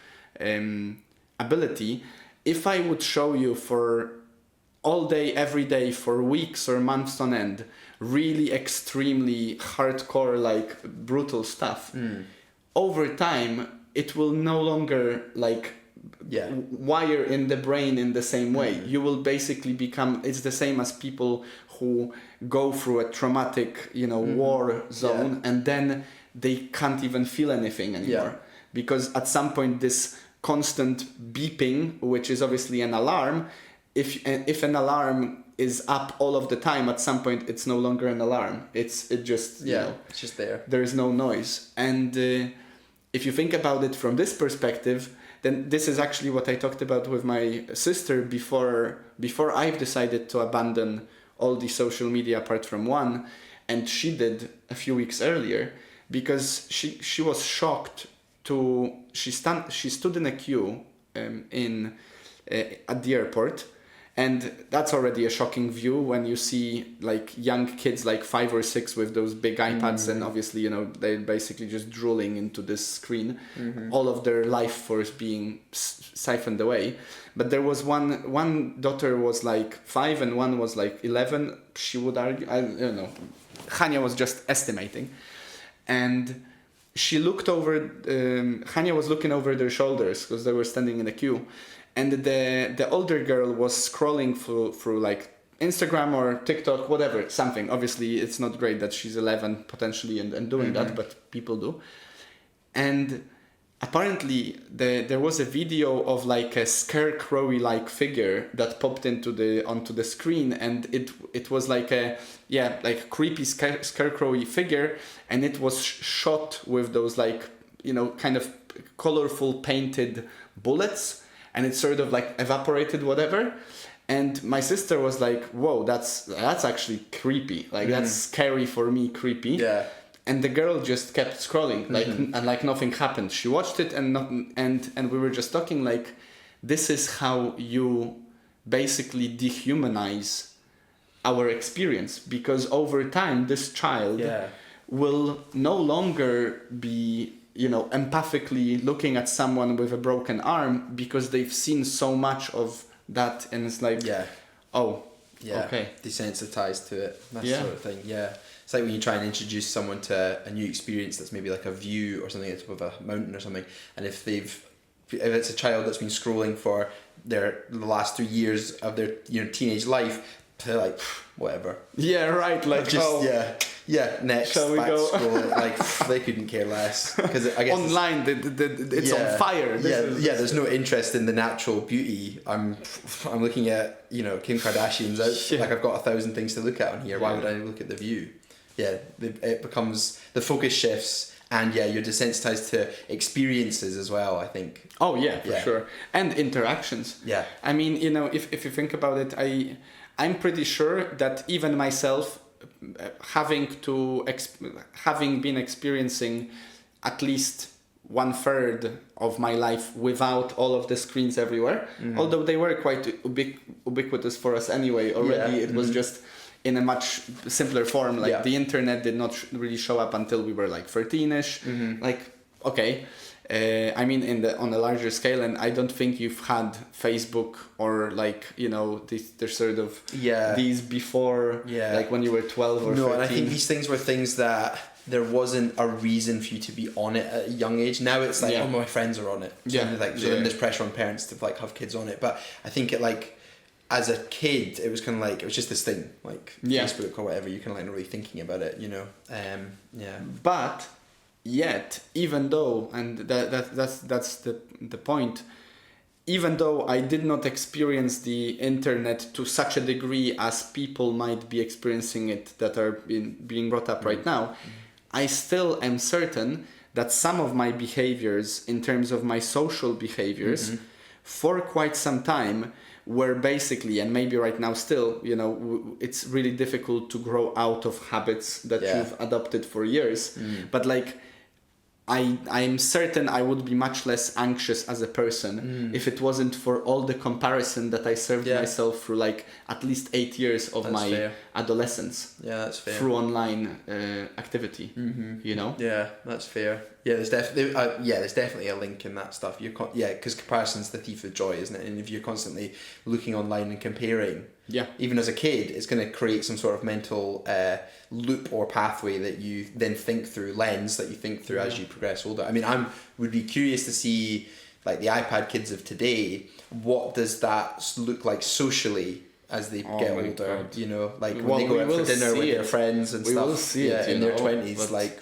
ability. If I would show you for all day, every day, for weeks or months on end, really extremely hardcore, like brutal stuff, over time, it will no longer like wire in the brain in the same way. You will basically become, it's the same as people who go through a traumatic, you know, war zone and then they can't even feel anything anymore. Because at some point this constant beeping, which is obviously an alarm, if an alarm is up all of the time, at some point it's no longer an alarm. It just, you know, it's just there. There is no noise. And if you think about it from this perspective, then this is actually what I talked about with my sister before I've decided to abandon all the social media apart from one, and she did a few weeks earlier, because she was shocked to she stood in a queue at the airport. And that's already a shocking view when you see like young kids like 5 or 6 with those big iPads and obviously, you know, they're basically just drooling into this screen, all of their life force being siphoned away. But there was one daughter was like 5 and one was like 11. She would argue, I don't know, Hania was just estimating. And she looked over, Hania was looking over their shoulders because they were standing in a queue. And the older girl was scrolling through like Instagram or TikTok, whatever, something. Obviously, it's not great that she's 11 potentially and doing that, but people do. And apparently, there was a video of like a scarecrowy like figure that popped onto the screen, and it was like a creepy scarecrowy figure, and it was shot with those like, you know, kind of colorful painted bullets, and it sort of like evaporated whatever. And my sister was like, "Whoa, that's actually creepy. Like that's scary for me, creepy." Yeah. And the girl just kept scrolling, like and like nothing happened. She watched it and we were just talking like, this is how you basically dehumanize our experience, because over time this child will no longer be, you know, empathically looking at someone with a broken arm because they've seen so much of that, and it's like, okay, desensitized to it, that sort of thing. It's like when you try and introduce someone to a new experience that's maybe like a view or something at the top of a mountain or something, and if it's a child that's been scrolling for the last 3 years of their, you know, teenage life, they're like, whatever. Yeah, right. Like, just next. Shall we back go? To school. Like they couldn't care less, because I guess online it's on fire. There's no interest in the natural beauty. I'm looking at, you know, Kim Kardashian's outfit. Like I've got 1,000 things to look at on here. Why would I look at the view? It becomes, the focus shifts, and you're desensitized to experiences as well, I think. Oh yeah, for sure. And interactions. Yeah. I mean, you know, if you think about it, I'm pretty sure that even myself, having been experiencing at least 1/3 of my life without all of the screens everywhere, although they were quite ubiquitous for us anyway already, it was just in a much simpler form. Like the internet did not really show up until we were like 13ish. Like, okay. I mean, on a larger scale, and I don't think you've had Facebook or like, you know, there's sort of these before, like when you were 12 or 13. And I think these things were things that there wasn't a reason for you to be on it at a young age. Now it's like, oh, my friends are on it. So then there's pressure on parents to like have kids on it. But I think it, like, as a kid, it was kind of like, it was just this thing, like Facebook or whatever. You kind of like not really thinking about it, you know. But yet, even though, and that's the point, even though I did not experience the internet to such a degree as people might be experiencing it that are being brought up right now, I still am certain that some of my behaviors, in terms of my social behaviors, for quite some time were basically, and maybe right now still, you know, it's really difficult to grow out of habits that you've adopted for years. But like, I'm certain I would be much less anxious as a person if it wasn't for all the comparison that I served myself through like at least 8 years of my adolescence. Yeah, that's fair. Through online activity, you know. Yeah, that's fair. Yeah, there's definitely a link in that stuff. Because comparison's the thief of joy, isn't it? And if you're constantly looking online and comparing, even as a kid, it's going to create some sort of mental loop or pathway that you then think through, lens that you think through as you progress older. I mean, would be curious to see, like, the iPad kids of today. What does that look like socially as they get older? God. You know, like when they go out for dinner with their friends and stuff. We will see it in their 20s, like.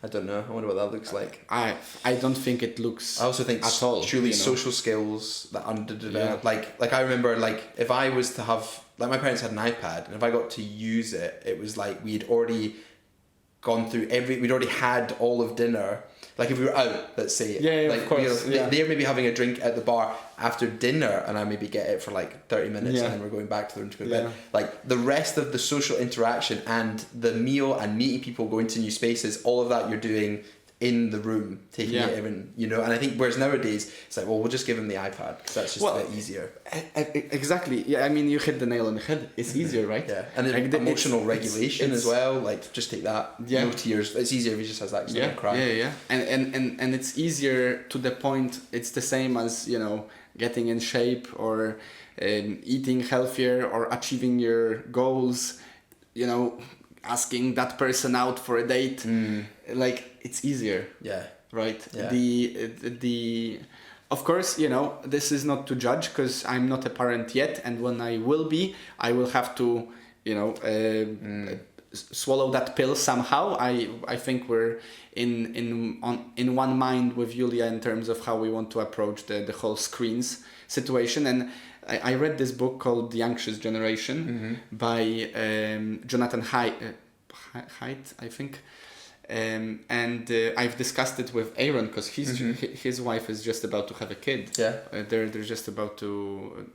I don't know. I wonder what that looks like. I don't think it looks. I also think at all, truly social skills that underdeveloped. Like I remember, like, if I was to have, like, my parents had an iPad, and if I got to use it, it was like we'd already gone through we'd already had all of dinner. Like if we were out, let's say, like, of course, they're maybe having a drink at the bar after dinner, and I maybe get it for like 30 minutes, and then we're going back to the room to go to bed. Like the rest of the social interaction and the meal and meeting people, going to new spaces, all of that you're doing in the room, taking it in, you know. And I think whereas nowadays it's like, well, we'll just give them the iPad because that's just a bit easier. Exactly. Yeah, I mean, you hit the nail on the head. It's easier, right? Yeah, and like emotional regulation as well. Like, just take that. Yeah. No tears. It's easier if he just has that. Yeah. Cry. Yeah. And it's easier to the point. It's the same as, you know, getting in shape or eating healthier or achieving your goals. You know, asking that person out for a date. Like, it's easier. Yeah. Right. Yeah. The Of course, you know, this is not to judge because I'm not a parent yet, and when I will be, I will have to, you know, swallow that pill somehow. I think we're in one mind with Julia in terms of how we want to approach the whole screens situation. And I read this book called The Anxious Generation by Jonathan Haidt, I think. And I've discussed it with Aaron because his wife is just about to have a kid. Yeah. They're just about to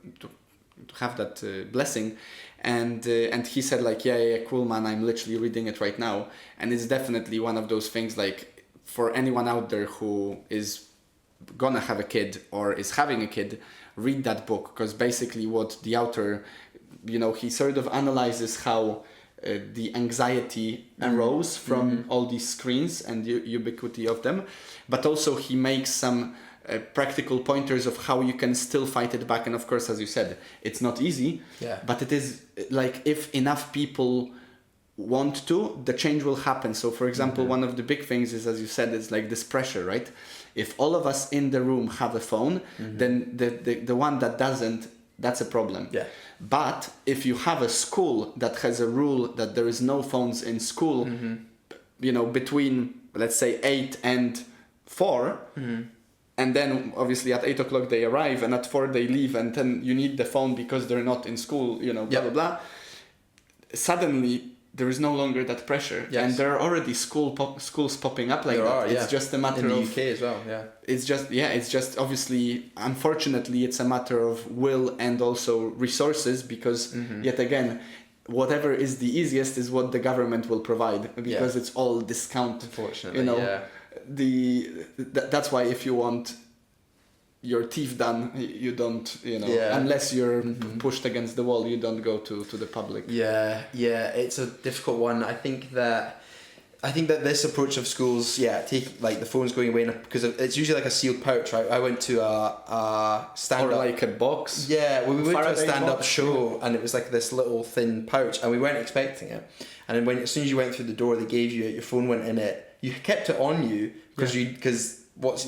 have that blessing, and he said like, yeah, cool, man, I'm literally reading it right now, and it's definitely one of those things like for anyone out there who is gonna have a kid or is having a kid, read that book, because basically what the author, you know, he sort of analyzes how the anxiety arose from all these screens and the ubiquity of them, but also he makes some practical pointers of how you can still fight it back. And of course, as you said, it's not easy, but it is like if enough people want to, the change will happen. So for example, one of the big things is, as you said, it's like this pressure, right? If all of us in the room have a phone, then the one that doesn't, that's a problem. Yeah. But if you have a school that has a rule that there is no phones in school, you know, between, let's say, 8 and 4, and then obviously at 8 o'clock they arrive and at 4 they leave, and then you need the phone because they're not in school, you know, blah, blah, blah. Suddenly there is no longer that pressure. Yes. And there are already schools popping up like There that. are, It's just a matter in the of... UK as well, yeah. It's just obviously, unfortunately, it's a matter of will and also resources, because yet again, whatever is the easiest is what the government will provide, because it's all discount. Unfortunately, you know, that's why if you want your teeth done, you don't, you know, unless you're pushed against the wall, you don't go to the public. Yeah, it's a difficult one. I think that this approach of schools, take like the phones going away, because it's usually like a sealed pouch, right? I went to a stand-up, or like a box. Yeah, well, we went to a stand-up box. show, and it was like this little thin pouch, and we weren't expecting it. And then as soon as you went through the door, they gave you it. Your phone went in it. You kept it on you because you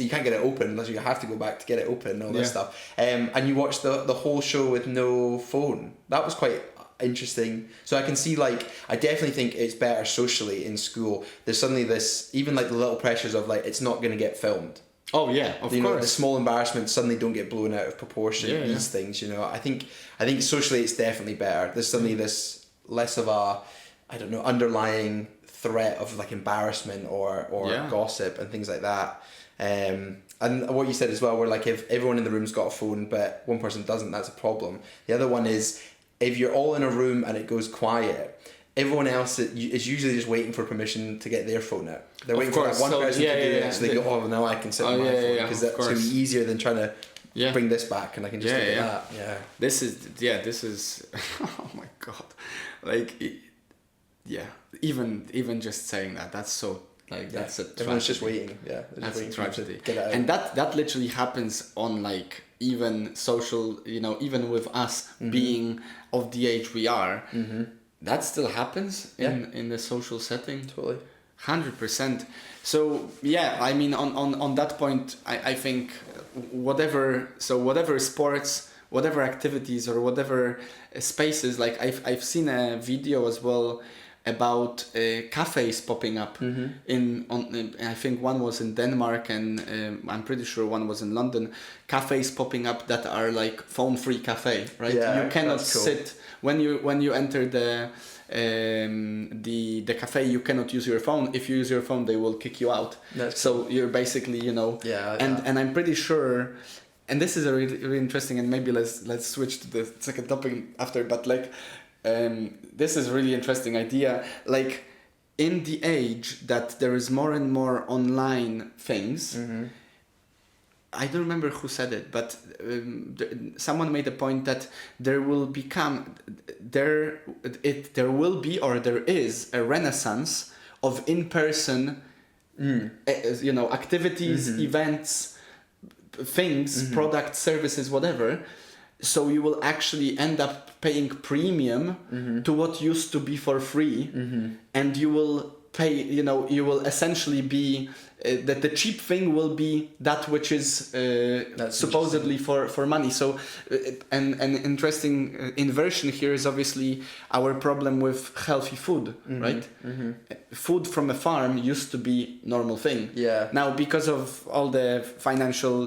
can't get it open unless you have to go back to get it open and all this stuff. And you watched the whole show with no phone. That was quite interesting. So I can see, like, I definitely think it's better socially in school. There's suddenly this, even like the little pressures of like, it's not going to get filmed. Oh yeah, of course. Know, the small embarrassments suddenly don't get blown out of proportion. These things, you know, I think socially it's definitely better. There's suddenly this less of a, I don't know, underlying threat of like embarrassment or gossip and things like that. And what you said as well, where like if everyone in the room's got a phone but one person doesn't, that's a problem. The other one is if you're all in a room and it goes quiet, everyone else is usually just waiting for permission to get their phone out. They're waiting for that one person to do it, so they go, oh, now I can sit on my phone, because that's going to be easier than trying to bring this back, and I can just do that. Yeah. This is oh my god, like even just saying that's so. Like that's a tragedy. Everyone's just waiting. Yeah, that's a tragedy. Get it out. And that literally happens on like even social, you know, even with us being of the age we are, that still happens in the social setting. Totally. 100%. So yeah, I mean on that point, I think whatever sports, whatever activities or whatever spaces, like I've seen a video as well about cafes popping up I think one was in Denmark, and I'm pretty sure one was in London. Cafes popping up that are like phone-free cafe, right? Yeah, you cannot cool. sit when you enter the cafe. You cannot use your phone. If you use your phone, they will kick you out. So you're basically, you know, and I'm pretty sure. And this is a really, really interesting, and maybe let's switch to the second topic after, but like. This is a really interesting idea. Like, in the age that there is more and more online things, I don't remember who said it, but someone made a point that there will be or there is a renaissance of in-person, you know, activities, events, things, products, services, whatever. So you will actually end up paying premium to what used to be for free, and you will pay, you will essentially be that the cheap thing will be that which is supposedly for money. So an interesting inversion here is obviously our problem with healthy food, right? Food from a farm used to be normal thing. Yeah. Now, because of all the financial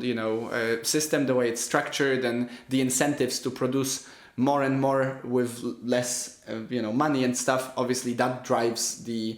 system, the way it's structured, and the incentives to produce more and more with less money and stuff, obviously that drives the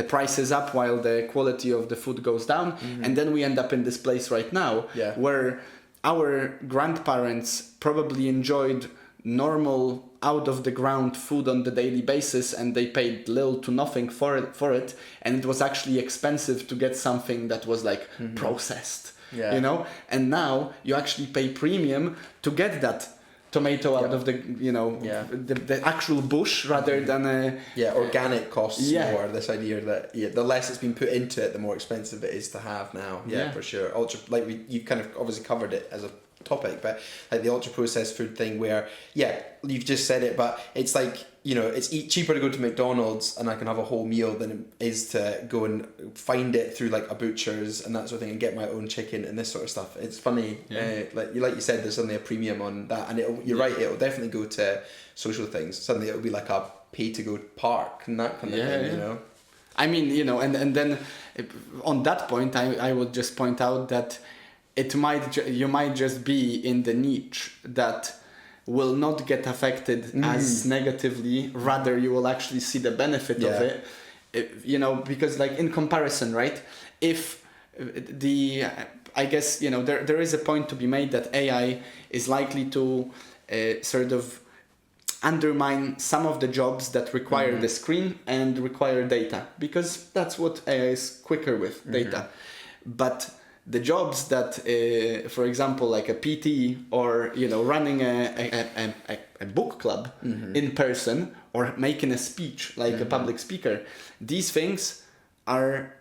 prices up while the quality of the food goes down. And then we end up in this place right now where our grandparents probably enjoyed normal out of the ground food on the daily basis, and they paid little to nothing for it, and it was actually expensive to get something that was like processed, and now you actually pay premium to get that tomato out of the the actual bush rather than a organic costs more. This idea that the less it's been put into it, the more expensive it is to have now. For sure. Ultra, like you kind of obviously covered it as a topic, but like the ultra processed food thing where you've just said it, but it's like it's cheaper to go to McDonald's and I can have a whole meal than it is to go and find it through like a butcher's and that sort of thing and get my own chicken and this sort of stuff. It's funny, like you said, there's suddenly a premium on that, and you're right, it'll definitely go to social things. Suddenly it'll be like a pay to go park and that kind of thing. I mean, and then on that point, I would just point out that you might just be in the niche that will not get affected as negatively. Rather, you will actually see the benefit of it. Because like in comparison, right? If I guess there is a point to be made that AI is likely to sort of undermine some of the jobs that require the screen and require data, because that's what AI is quicker with, data. But the jobs that, for example, like a PT or running a book club in person or making a speech like a public speaker, these things are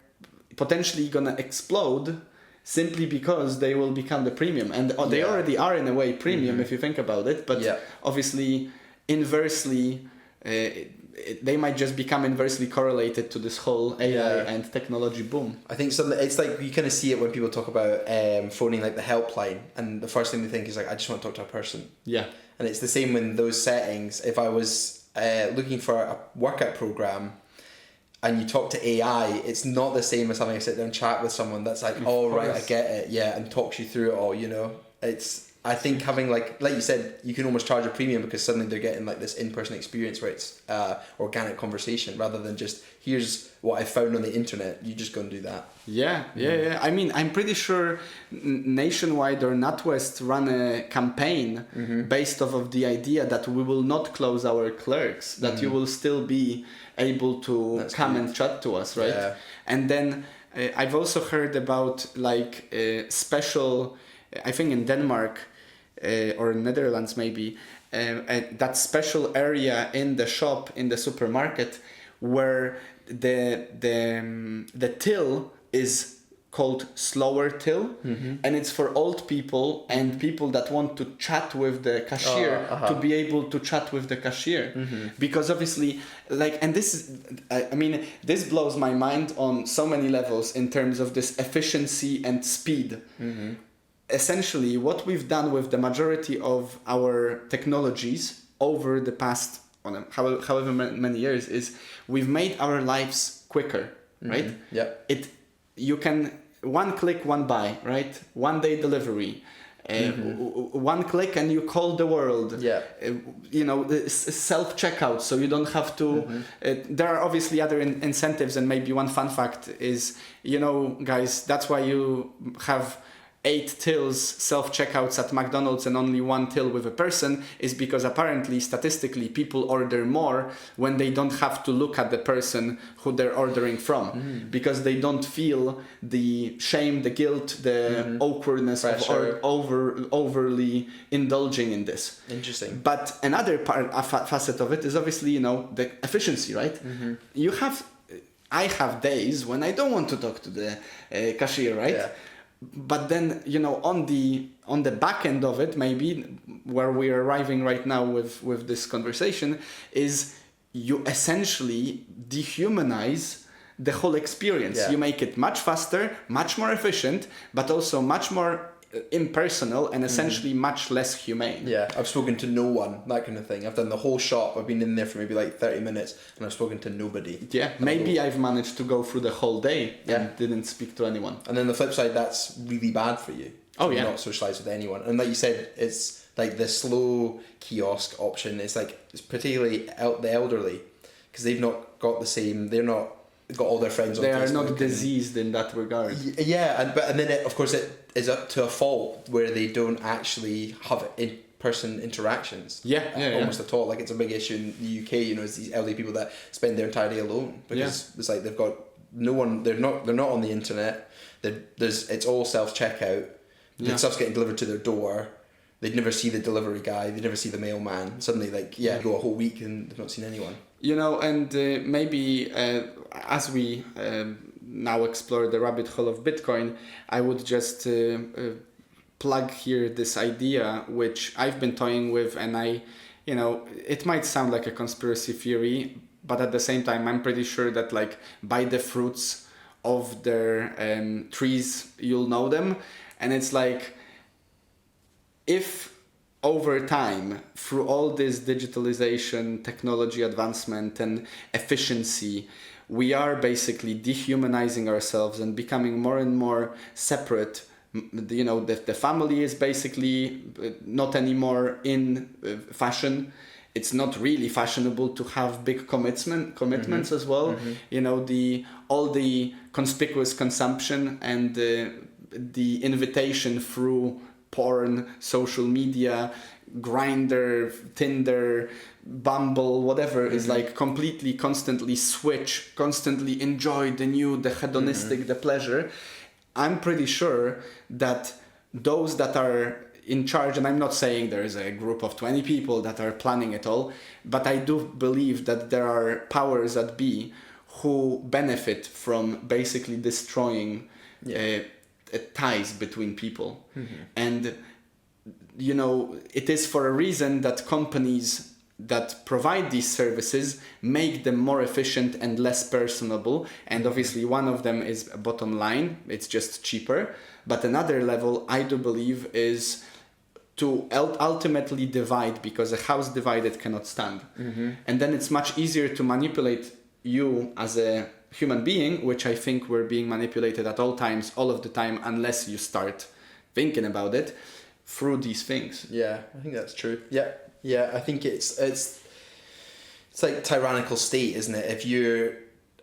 potentially gonna explode simply because they will become the premium, and they already are in a way premium if you think about it. But obviously, inversely, they might just become inversely correlated to this whole AI and technology boom. I think it's like you kind of see it when people talk about phoning like the helpline, and the first thing they think is like, I just want to talk to a person. Yeah. And it's the same in those settings. If I was looking for a workout program and you talk to AI, it's not the same as having a sit down chat with someone that's like, oh right, I get it, and talks you through it all. I think having like you said, you can almost charge a premium because suddenly they're getting like this in-person experience where it's organic conversation rather than just here's what I found on the internet, you just go and do that. Yeah. I mean, I'm pretty sure Nationwide or NatWest run a campaign based off of the idea that we will not close our clerks, that you will still be able to come and chat to us, right? Yeah. And then I've also heard about like special, I think in Denmark or Netherlands maybe, that special area in the shop, in the supermarket, where the till is called slower till, and it's for old people and people that want to chat with the cashier to be able to chat with the cashier, because obviously and this is this blows my mind on so many levels in terms of this efficiency and speed. Essentially, what we've done with the majority of our technologies over the past however many years is we've made our lives quicker, right? Yeah. You can one click, one buy, right? 1 day delivery. One click and you call the world. Yeah. Self checkout, so you don't have to. There are obviously other incentives, and maybe one fun fact is, guys, that's why you have 8 tills self-checkouts at McDonald's and only 1 till with a person, is because apparently statistically people order more when they don't have to look at the person who they're ordering from, because they don't feel the shame, the guilt, the awkwardness of overly indulging in this. Interesting. But another facet of it is obviously the efficiency, right? I have days when I don't want to talk to the cashier, right? Yeah. But then on the back end of it, maybe where we're arriving right now with this conversation, is you essentially dehumanize the whole experience. Yeah. You make it much faster, much more efficient, but also much more impersonal and essentially much less humane. Yeah, I've spoken to no one, that kind of thing. I've done the whole shop. I've been in there for maybe like 30 minutes and I've spoken to nobody. Yeah, maybe I've managed to go through the whole day Yeah. and didn't speak to anyone. And then the flip side, that's really bad for you. Oh, to yeah. not socialise with anyone. And like you said, it's like the slow kiosk option. It's like, it's particularly the elderly, because they've not got the same, they're not got all their friends on They Facebook. are not and- diseased in that regard. Yeah, and then of course it is up to a fault where they don't actually have in-person interactions. Yeah. Almost at all. Like it's a big issue in the UK. You know, it's these elderly people that spend their entire day alone because it's like they've got no one. They're not on the internet. It's all self checkout. The stuff's getting delivered to their door. They'd never see the delivery guy. They'd never see the mailman. Suddenly, go a whole week and they've not seen anyone. You know, and maybe as we now explore the rabbit hole of Bitcoin, I would just plug here this idea which I've been toying with, and it might sound like a conspiracy theory, but at the same time, I'm pretty sure that like by the fruits of their trees, you'll know them, and it's like if over time, through all this digitalization, technology advancement and efficiency, we are basically dehumanizing ourselves and becoming more and more separate. You know, the family is basically not anymore in fashion. It's not really fashionable to have big commitments as well. You know, all the conspicuous consumption and the invitation through porn, social media, Grindr, Tinder, Bumble, whatever is like completely, constantly switch, constantly enjoy the new, the hedonistic, the pleasure. I'm pretty sure that those that are in charge, and I'm not saying there is a group of 20 people that are planning it all, but I do believe that there are powers that be who benefit from basically destroying ties between people. And you know, it is for a reason that companies that provide these services make them more efficient and less personable, and obviously one of them is bottom line, it's just cheaper. But another level, I do believe, is to ultimately divide, because a house divided cannot stand. And then it's much easier to manipulate you as a human being, which I think we're being manipulated at all times, all of the time, unless you start thinking about it, through these things. Yeah, I think that's true. Yeah, I think it's like tyrannical state, isn't it? If you're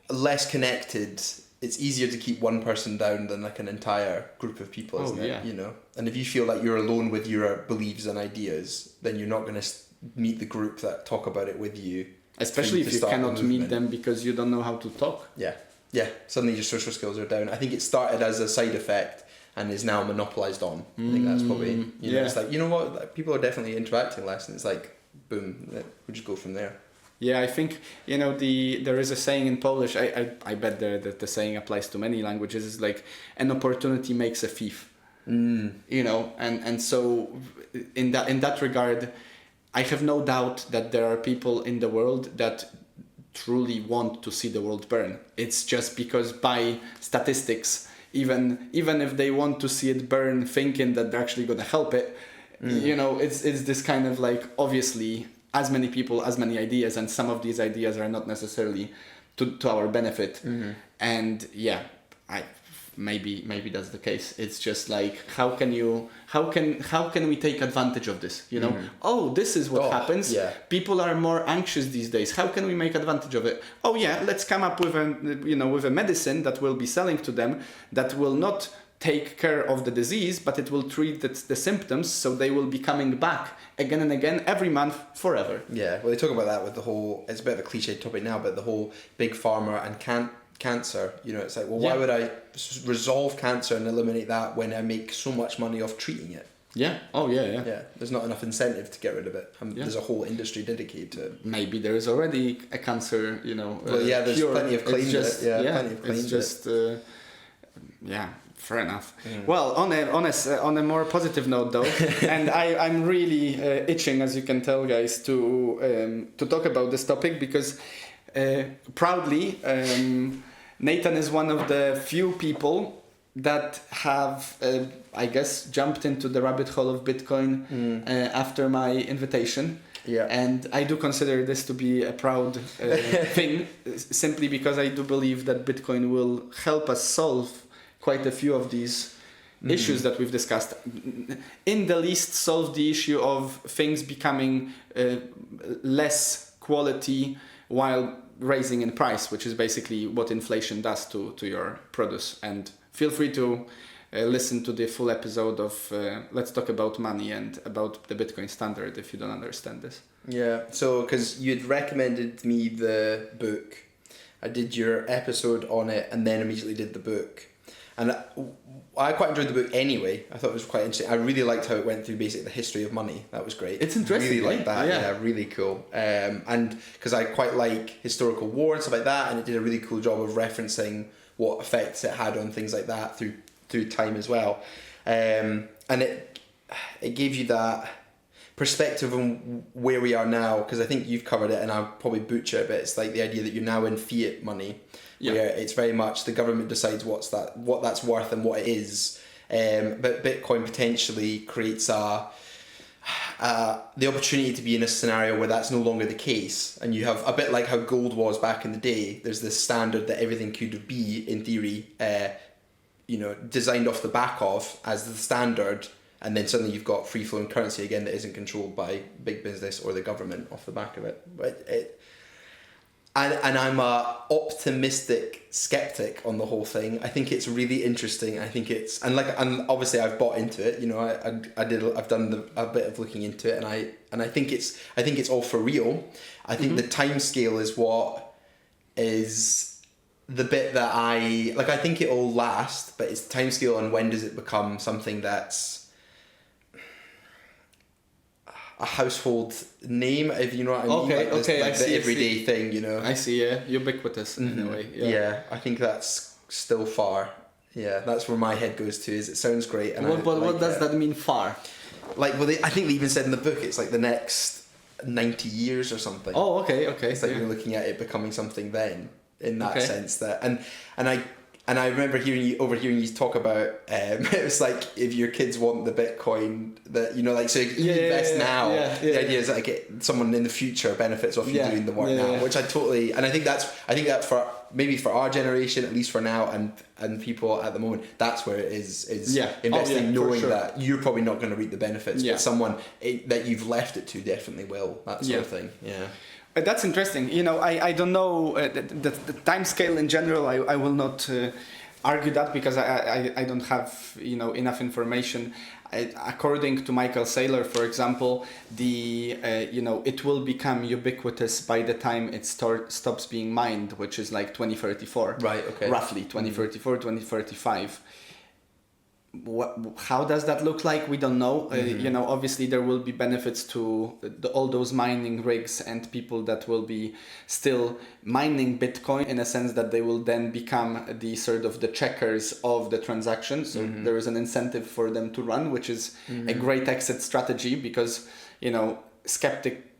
less connected, it's easier to keep one person down than like an entire group of people, isn't it? You know, and if you feel like you're alone with your beliefs and ideas, then you're not going to meet the group that talk about it with you. Especially if you cannot meet them because you don't know how to talk. Yeah. Suddenly your social skills are down. I think it started as a side effect and is now monopolized on. I think that's probably, it's like, you know what, like, people are definitely interacting less, and it's like, boom, we just go from there. Yeah, I think, you know, there is a saying in Polish, I bet that the saying applies to many languages, is like, an opportunity makes a thief. You know, and so in that regard, I have no doubt that there are people in the world that truly want to see the world burn. It's just because by statistics, even if they want to see it burn thinking that they're actually going to help it, you know, it's this kind of like, obviously, as many people, as many ideas, and some of these ideas are not necessarily to our benefit. And yeah, maybe that's the case. It's just like, how can we take advantage of this, you know? Oh, this is what happens. People are more anxious these days. How can we make advantage of it? Oh yeah, let's come up with a medicine that will be selling to them that will not take care of the disease, but it will treat the symptoms, so they will be coming back again and again every month forever. Yeah, well, they talk about that with the whole, it's a bit of a cliche topic now, but the whole big pharma and cancer, you know, it's like, well, why would I resolve cancer and eliminate that when I make so much money off treating it? Yeah. Oh, yeah. There's not enough incentive to get rid of it. There's a whole industry dedicated to it. Maybe there is already a cancer, you know. Well, there's cure. plenty of claims. Plenty of claims. It's just, fair enough. Well, on a more positive note, though, and I'm really itching, as you can tell, guys, to talk about this topic, because proudly Nathan is one of the few people that have, I guess, jumped into the rabbit hole of Bitcoin after my invitation. Yeah. And I do consider this to be a proud thing, simply because I do believe that Bitcoin will help us solve quite a few of these issues that we've discussed. In the least, solve the issue of things becoming less quality while raising in price, which is basically what inflation does to your produce. And feel free to listen to the full episode of Let's Talk About Money and about the Bitcoin standard if you don't understand this. Yeah, so because you'd recommended me the book, I did your episode on it and then immediately did the book. And I quite enjoyed the book anyway. I thought it was quite interesting. I really liked how it went through basically the history of money. That was great. It's interesting. I really liked that. Yeah, really cool. And because I quite like historical war and stuff like that, and it did a really cool job of referencing what effects it had on things like that through time as well. And it gave you that perspective on where we are now, because I think you've covered it and I'll probably butcher it, but it's like the idea that you're now in fiat money, where it's very much the government decides what that's worth and what it is. But Bitcoin potentially creates the opportunity to be in a scenario where that's no longer the case, and you have a bit like how gold was back in the day. There's this standard that everything could be, in theory, designed off the back of as the standard, and then suddenly you've got free flowing currency again that isn't controlled by big business or the government off the back of it. But and I'm a optimistic skeptic on the whole thing. I think it's really interesting. I think it's and obviously I've bought into it. I've done a bit of looking into it, and I think it's all for real. I think the time scale is what is the bit that I think it'll last, but it's the time scale and when does it become something that's a household name, if you know what I mean. The everyday thing, I see, ubiquitous in a way. Yeah, I think that's still far. Yeah, that's where my head goes to. Is it sounds great. And what does that mean, far? I think they even said in the book it's like the next 90 years or something. Oh, okay. It's like you're looking at it becoming something then, in that sense that and I remember overhearing you talk about it was like if your kids want the Bitcoin that so you invest now. The idea is like someone in the future benefits off you doing the work now, which I totally and I think that for maybe for our generation, at least for now, and people at the moment, that's where it is investing, knowing that you're probably not going to reap the benefits, but someone that you've left it to definitely will, that sort of thing. Yeah. That's interesting. I don't know the time scale in general. I will not argue that because I don't have enough information. According to Michael Saylor, for example, it will become ubiquitous by the time it stops being mined, which is like 2034. Right. Okay. Roughly 2034, 2035. How does that look like? We don't know. Obviously there will be benefits to all those mining rigs and people that will be still mining Bitcoin, in a sense that they will then become the sort of the checkers of the transaction. So there is an incentive for them to run, which is a great exit strategy, because a skeptic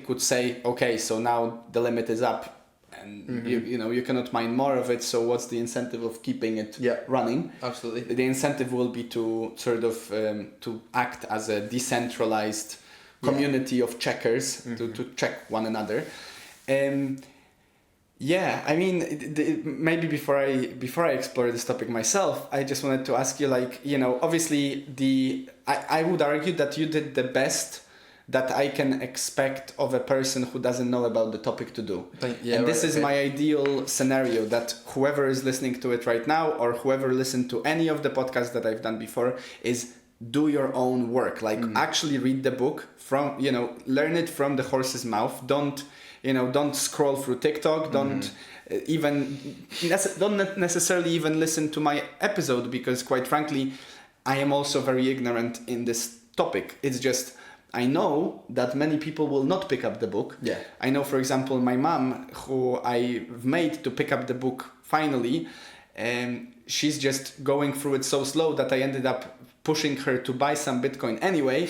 could say, okay, so now the limit is up, and you cannot mine more of it, so what's the incentive of keeping it running? Absolutely. The incentive will be to sort of to act as a decentralized community of checkers to check one another. Maybe before I explore this topic myself, I just wanted to ask you, obviously I would argue that you did the best that I can expect of a person who doesn't know about the topic to do. This is my ideal scenario, that whoever is listening to it right now, or whoever listened to any of the podcasts that I've done before, is do your own work. Actually read the book learn it from the horse's mouth. Don't scroll through TikTok. Don't don't necessarily even listen to my episode, because quite frankly, I am also very ignorant in this topic. It's just, I know that many people will not pick up the book. Yeah. I know, for example, my mom, who I've made to pick up the book finally, she's just going through it so slow that I ended up pushing her to buy some Bitcoin anyway.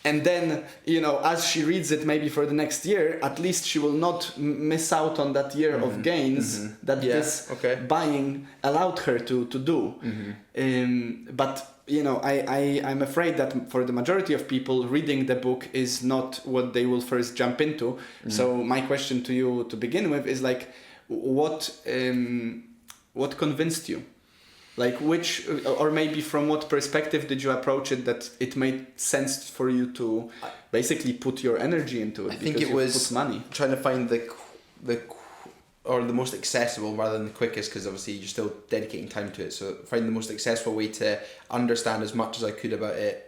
And then, as she reads it maybe for the next year, at least she will not miss out on that year of gains that this buying allowed her to do. But I'm afraid that for the majority of people, reading the book is not what they will first jump into. So my question to you to begin with is like, what convinced you? Like which, or maybe from what perspective did you approach it that it made sense for you to basically put your energy into it? I think it was put money. Trying to find the most accessible rather than the quickest, because obviously you're still dedicating time to it. So find the most accessible way to understand as much as I could about it,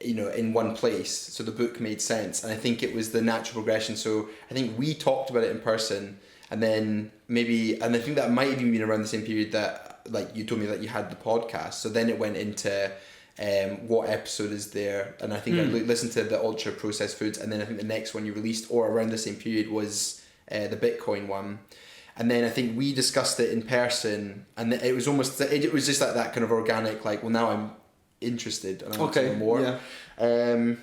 in one place. So the book made sense, and I think it was the natural progression. So I think we talked about it in person, and then and I think that might have even been around the same period that, like, you told me that you had the podcast. So then it went into what episode is there, and I think I listened to the ultra processed foods, and then I think the next one you released or around the same period was the Bitcoin one. And then I think we discussed it in person, and it was just like that kind of organic, like, well, now I'm interested and I want to know more. Yeah. And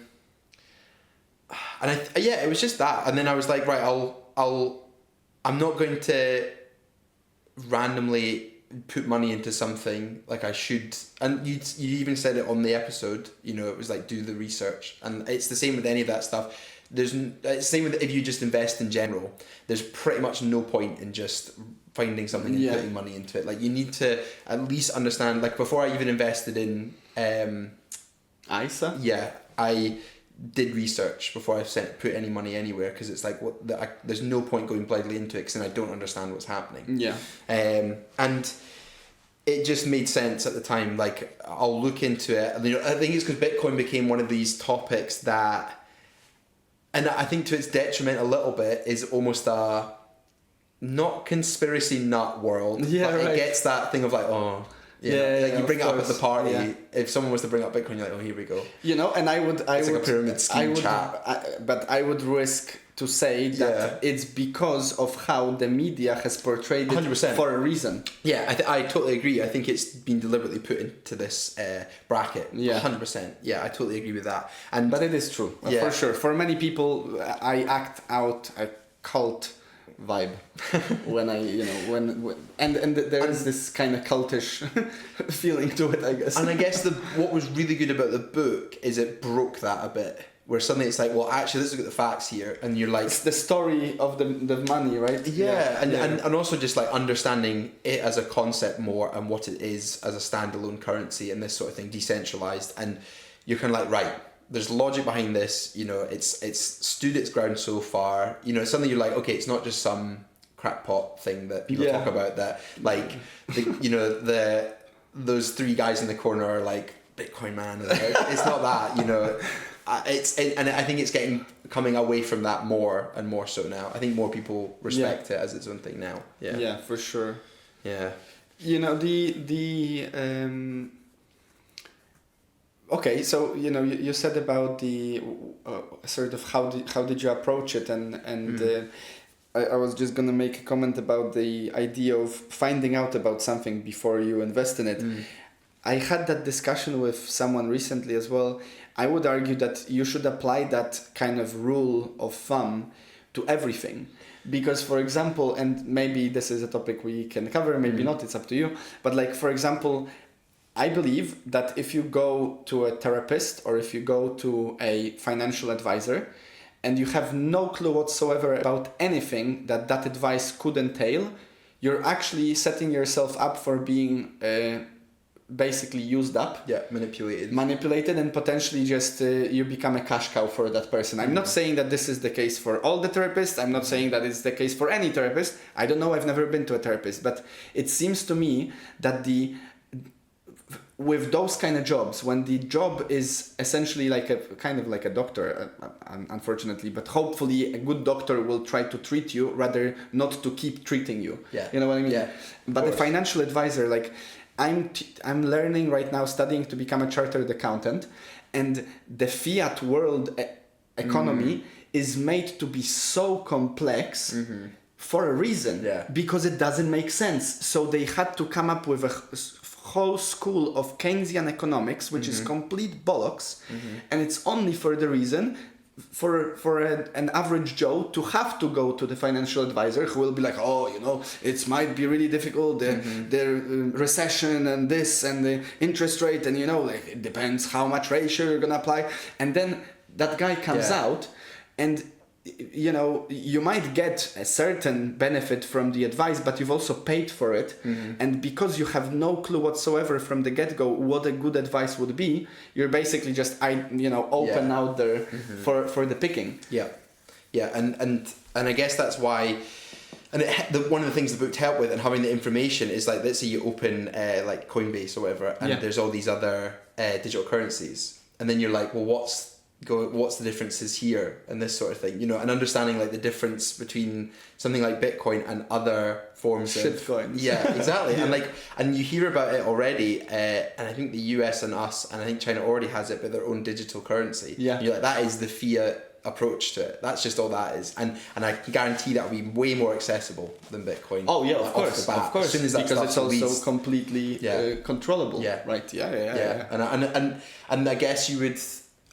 it was just that. And then I was like, right, I'm not going to randomly put money into something like I should. And you even said it on the episode, it was like, do the research. And it's the same with any of that stuff. It's the same with if you just invest in general. There's pretty much no point in just finding something and putting money into it. Like, you need to at least understand, like, before I even invested in ISA? Yeah, I did research before I put any money anywhere, because it's like, there's no point going blindly into it, because then I don't understand what's happening. Yeah. And it just made sense at the time. Like, I'll look into it. I think it's because Bitcoin became one of these topics that, and I think to its detriment a little bit, is almost a not conspiracy nut world. Yeah, but right. It gets that thing of like, you bring it up at the party. Yeah. If someone was to bring up Bitcoin, you're like, oh, here we go. And it's like a pyramid scheme chat. But I would risk to say that it's because of how the media has portrayed it 100%. For a reason. Yeah, I totally agree. I think it's been deliberately put into this bracket. Yeah. 100%. Yeah, I totally agree with that. But it is true, for sure. For many people, I act out a cult vibe when I and there is this kind of cultish feeling to it, I guess. And I guess what was really good about the book is it broke that a bit, where suddenly it's like, well, actually, let's look at the facts here, and you're like, it's the story of the money, right? And also just like understanding it as a concept more, and what it is as a standalone currency and this sort of thing, decentralized, and you're kind of like, right, there's logic behind this, it's stood its ground so far, suddenly you're like, okay, it's not just some crackpot thing that people talk about, that like, those three guys in the corner are like, Bitcoin man, it's not that, and I think it's coming away from that more and more so now. I think more people respect it as its own thing now. Yeah, for sure. Yeah. Okay, so you said about the sort of how did you approach it, and I was just gonna make a comment about the idea of finding out about something before you invest in it. I had that discussion with someone recently as well. I would argue that you should apply that kind of rule of thumb to everything. Because, for example, and maybe this is a topic we can cover, maybe not, it's up to you. But like, for example, I believe that if you go to a therapist or if you go to a financial advisor and you have no clue whatsoever about anything that advice could entail, you're actually setting yourself up for being basically used up. Yeah, manipulated, and potentially just you become a cash cow for that person. I'm not saying that this is the case for all the therapists. I'm not saying that it's the case for any therapist. I don't know, I've never been to a therapist, but it seems to me that with those kind of jobs, when the job is essentially like a kind of like a doctor, unfortunately, but hopefully a good doctor will try to treat you rather not to keep treating you. Yeah. You know what I mean? Yeah. But the financial advisor, like I'm learning right now, studying to become a chartered accountant, and the fiat world economy is made to be so complex for a reason, because it doesn't make sense. So they had to come up with a whole school of Keynesian economics, which is complete bollocks, and it's only for the reason for an average Joe to have to go to the financial advisor who will be like, oh, it might be really difficult, the recession and this and the interest rate, and like, it depends how much ratio you're gonna apply, and then that guy comes out and you might get a certain benefit from the advice, but you've also paid for it. And because you have no clue whatsoever from the get-go what a good advice would be, you're basically just open out there for the picking. And I guess that's why, and one of the things the book helped with, and having the information, is like, let's say you open like Coinbase or whatever, and there's all these other digital currencies, and then you're like, well, what's the differences here and this sort of thing, and understanding like the difference between something like Bitcoin and other forms of shitcoins. Yeah, exactly. And you hear about it already, and I think the US and us, and I think China already has it, but their own digital currency. Yeah. And you're like, that is the fiat approach to it. That's just all that is, and I can guarantee that will be way more accessible than Bitcoin. Oh yeah, of course. As soon as because it's also completely controllable. Yeah. Right. Yeah. And I guess you would.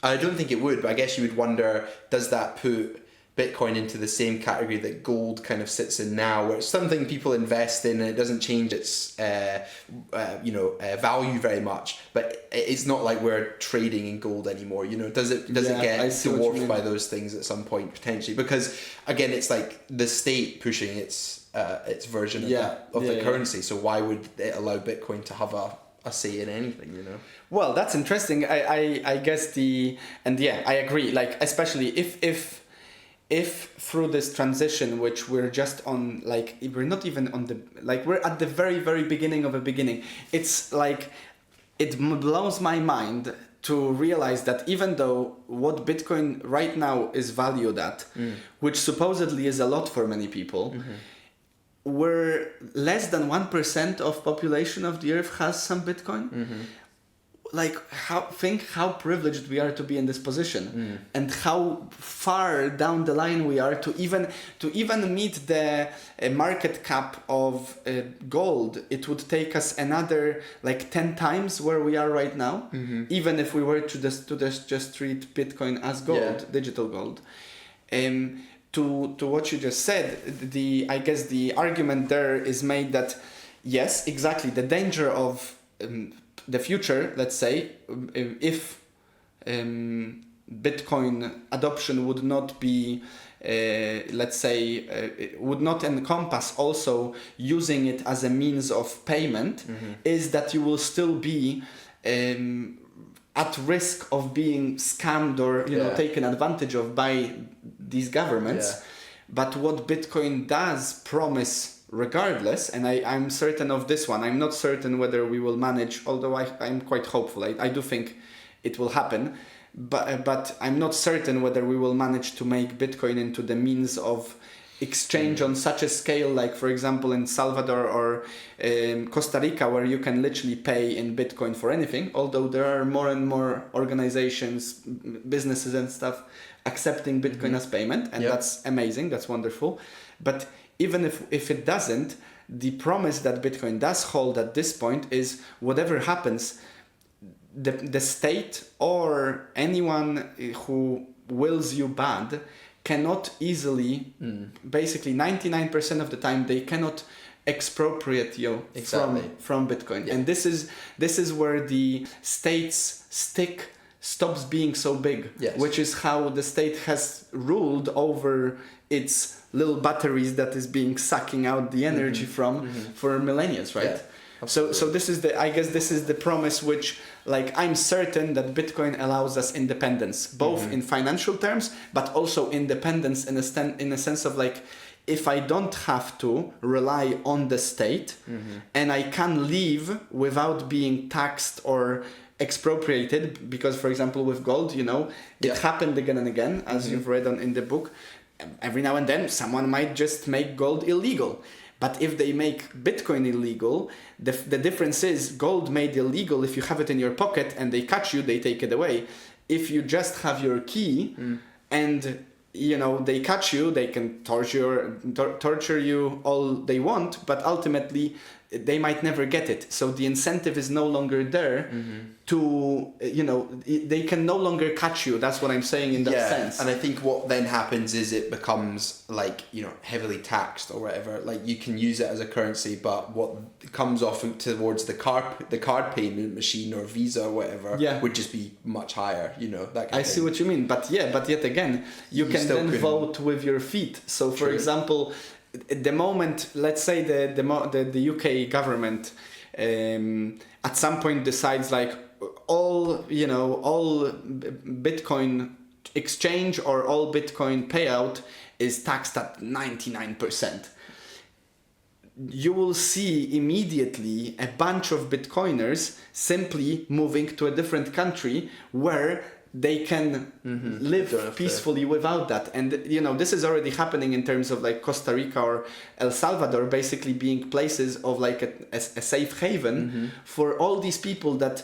I don't think it would, but I guess you would wonder, does that put Bitcoin into the same category that gold kind of sits in now, where it's something people invest in and it doesn't change its value very much, but it's not like we're trading in gold anymore. Does it get dwarfed by those things at some point potentially? Because again, it's like the state pushing its version of the currency. So why would it allow Bitcoin to have a say in anything? Well, that's interesting. I guess I agree. Like, especially if through this transition, which we're just on, like, we're not even on we're at the very, very beginning of a beginning. It's like, it blows my mind to realize that even though what Bitcoin right now is valued at, which supposedly is a lot for many people, we're less than 1% of population of the earth has some Bitcoin. Like, think how privileged we are to be in this position, and how far down the line we are to even meet the market cap of gold. It would take us another like 10 times where we are right now, even if we were to just treat Bitcoin as gold, digital gold. To what you just said, I guess the argument there is made that yes, exactly, the danger of the future, let's say, if Bitcoin adoption would not be, would not encompass also using it as a means of payment, is that you will still be at risk of being scammed or taken advantage of by these governments. But what Bitcoin does promise regardless, and I'm certain of this one, I'm not certain whether we will manage, although I'm quite hopeful, I do think it will happen, but I'm not certain whether we will manage to make Bitcoin into the means of exchange on such a scale, like for example in Salvador or Costa Rica, where you can literally pay in Bitcoin for anything, although there are more and more organizations, businesses and stuff accepting Bitcoin as payment, and that's amazing, that's wonderful. But even if it doesn't, the promise that Bitcoin does hold at this point is whatever happens, the state or anyone who wills you bad cannot easily, basically 99% of the time, they cannot expropriate you from Bitcoin. And this is where the state's stick stops being so big, which is how the state has ruled over its little batteries that is being sucking out the energy from for millennia, right? So this is the promise which, like, I'm certain that Bitcoin allows us independence, both in financial terms, but also independence in a sense of, like, if I don't have to rely on the state, and I can live without being taxed or expropriated, because for example with gold, it happened again and again, as you've read in the book. Every now and then someone might just make gold illegal. But if they make Bitcoin illegal, the difference is gold made illegal, if you have it in your pocket and they catch you, they take it away. If you just have your key and they catch you, they can torture you all they want, but ultimately they might never get it. So the incentive is no longer there to, they can no longer catch you. That's what I'm saying in that sense. And I think what then happens is it becomes like, heavily taxed or whatever. Like you can use it as a currency, but what comes off towards the card payment machine or Visa or whatever would just be much higher, that kind of thing. See what you mean. But yet again, you can then vote with your feet. So for example, the moment, let's say the UK government at some point decides like all Bitcoin exchange or all Bitcoin payout is taxed at 99%. You will see immediately a bunch of Bitcoiners simply moving to a different country where they can live peacefully without that. And this is already happening in terms of like Costa Rica or El Salvador basically being places of like a safe haven for all these people that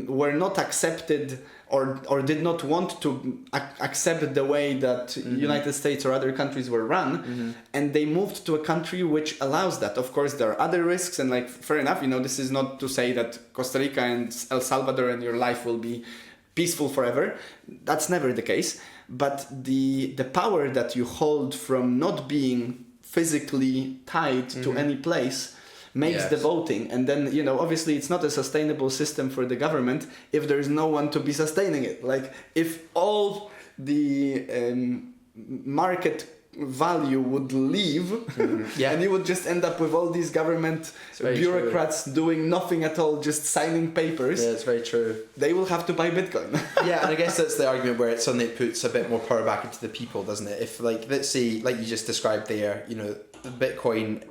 were not accepted or did not want to accept the way that United States or other countries were run, and they moved to a country which allows that. Of course, there are other risks, and like fair enough, this is not to say that Costa Rica and El Salvador and your life will be peaceful forever. That's never the case. But the power that you hold from not being physically tied to any place makes the voting. And then, obviously it's not a sustainable system for the government if there's no one to be sustaining it. Like if all the market value would leave and you would just end up with all these government bureaucrats doing nothing at all, just signing papers. Yeah, it's very true. They will have to buy Bitcoin. Yeah, and I guess that's the argument where it suddenly puts a bit more power back into the people, doesn't it? If like, let's say, like you just described there, Bitcoin,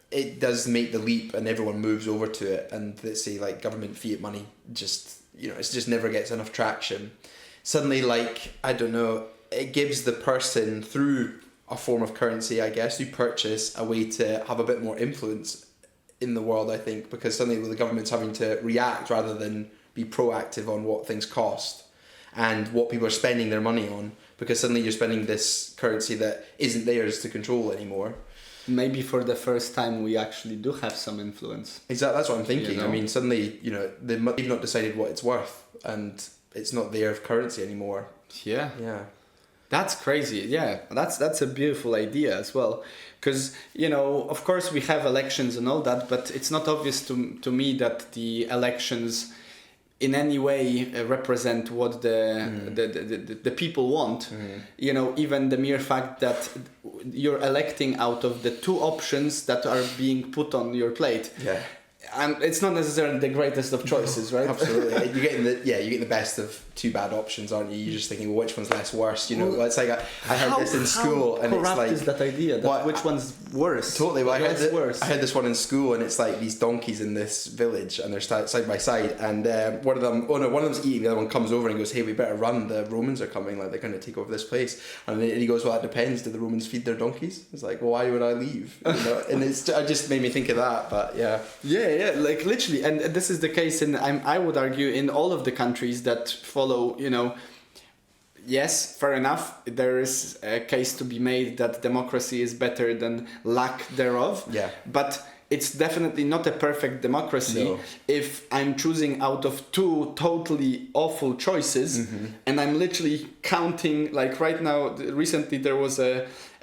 it does make the leap and everyone moves over to it, and let's say like government fiat money just, it just never gets enough traction. Suddenly, like, I don't know, it gives the person through a form of currency, I guess, you purchase a way to have a bit more influence in the world, I think, because suddenly the government's having to react rather than be proactive on what things cost and what people are spending their money on, because suddenly you're spending this currency that isn't theirs to control anymore. Maybe for the first time we actually do have some influence. Exactly, that's what I'm thinking. I mean, suddenly, they've not decided what it's worth and it's not their currency anymore. Yeah. Yeah. That's crazy. Yeah, that's a beautiful idea as well. Because, of course we have elections and all that, but it's not obvious to me that the elections in any way represent what the people want. Even the mere fact that you're electing out of the two options that are being put on your plate. Yeah. And it's not necessarily the greatest of choices, right? Absolutely. You're getting the best of two bad options, aren't you? You're just thinking, well, which one's less worse? It's like I heard this in school, and it's like, is that idea? Which one's worse? Totally. Well, I heard this one in school, and it's like these donkeys in this village, and they're side by side, and one of them's eating, the other one comes over and goes, "Hey, we better run. The Romans are coming. Like they're going to take over this place." And he goes, "Well, that depends. Do the Romans feed their donkeys?" It's like, well, why would I leave? And it just made me think of that. But yeah. Yeah, like literally, and this is the case I would argue in all of the countries that follow, yes, fair enough, there is a case to be made that democracy is better than lack thereof. Yeah. But it's definitely not a perfect democracy if I'm choosing out of two totally awful choices and I'm literally counting, like right now, recently there was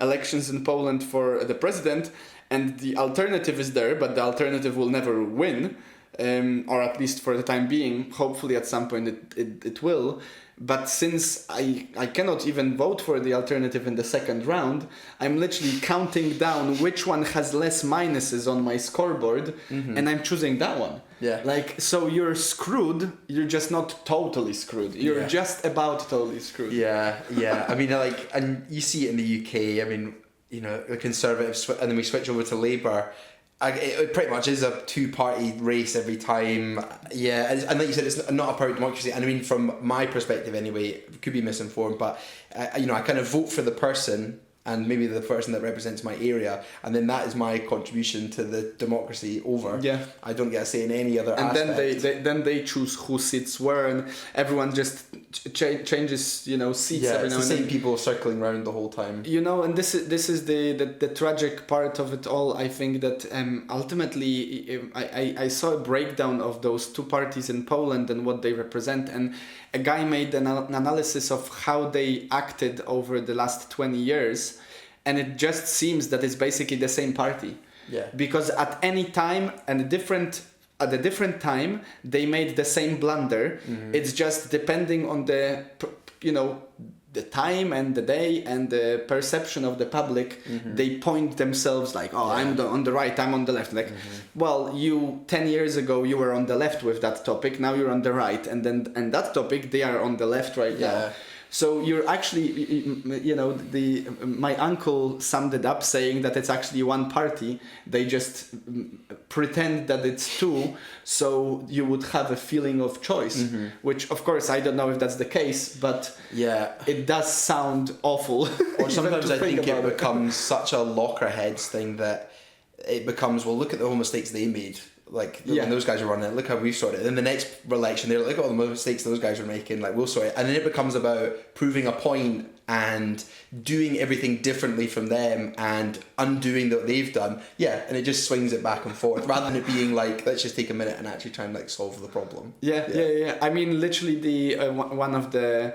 elections in Poland for the president, and the alternative is there, but the alternative will never win, or at least for the time being. Hopefully at some point it will. But since I cannot even vote for the alternative in the second round, I'm literally counting down which one has less minuses on my scoreboard, and I'm choosing that one. Yeah. Like, so you're screwed, you're just not totally screwed. You're just about totally screwed. Yeah, yeah. I mean, like, and you see it in the UK, I mean, the Conservatives, and then we switch over to Labour. It pretty much is a two-party race every time. Yeah, and like you said, it's not a perfect democracy. And I mean, from my perspective anyway, could be misinformed, but I kind of vote for the person and maybe the person that represents my area, and then that is my contribution to the democracy over. Yeah. I don't get a say in any other And aspect. then they choose who sits where, and everyone just changes, seats every now it's and the then. same people circling around the whole time. And this is the tragic part of it all. I think that ultimately I saw a breakdown of those two parties in Poland and what they represent, and a guy made an analysis of how they acted over the last 20 years, and it just seems that it's basically the same party. Yeah. Because at any time and at a different time they made the same blunder. It's just depending on the time and the day and the perception of the public. They point themselves like, I'm on the right, I'm on the left. Like, well, you 10 years ago you were on the left with that topic, now you're on the right, and that topic they are on the left right now. So you're actually, my uncle summed it up saying that it's actually one party. They just pretend that it's two, so you would have a feeling of choice, which of course I don't know if that's the case, but it does sound awful. Or sometimes I think it becomes such a lockerheads thing that it becomes, well, look at the mistakes they made. Like when those guys are running it, look how we've sorted it. Then the next election, they're like, look at all the mistakes those guys are making, like we'll sort it. And then it becomes about proving a point and doing everything differently from them and undoing what they've done. Yeah, and it just swings it back and forth rather than it being like, let's just take a minute and actually try and like solve the problem. Yeah. I mean, literally the one of the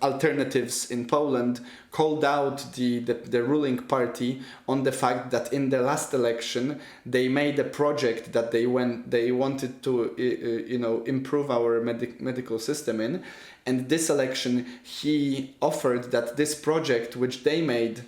alternatives in Poland called out the ruling party on the fact that in the last election they made a project that they wanted to improve our medical system in, and this election he offered that this project which they made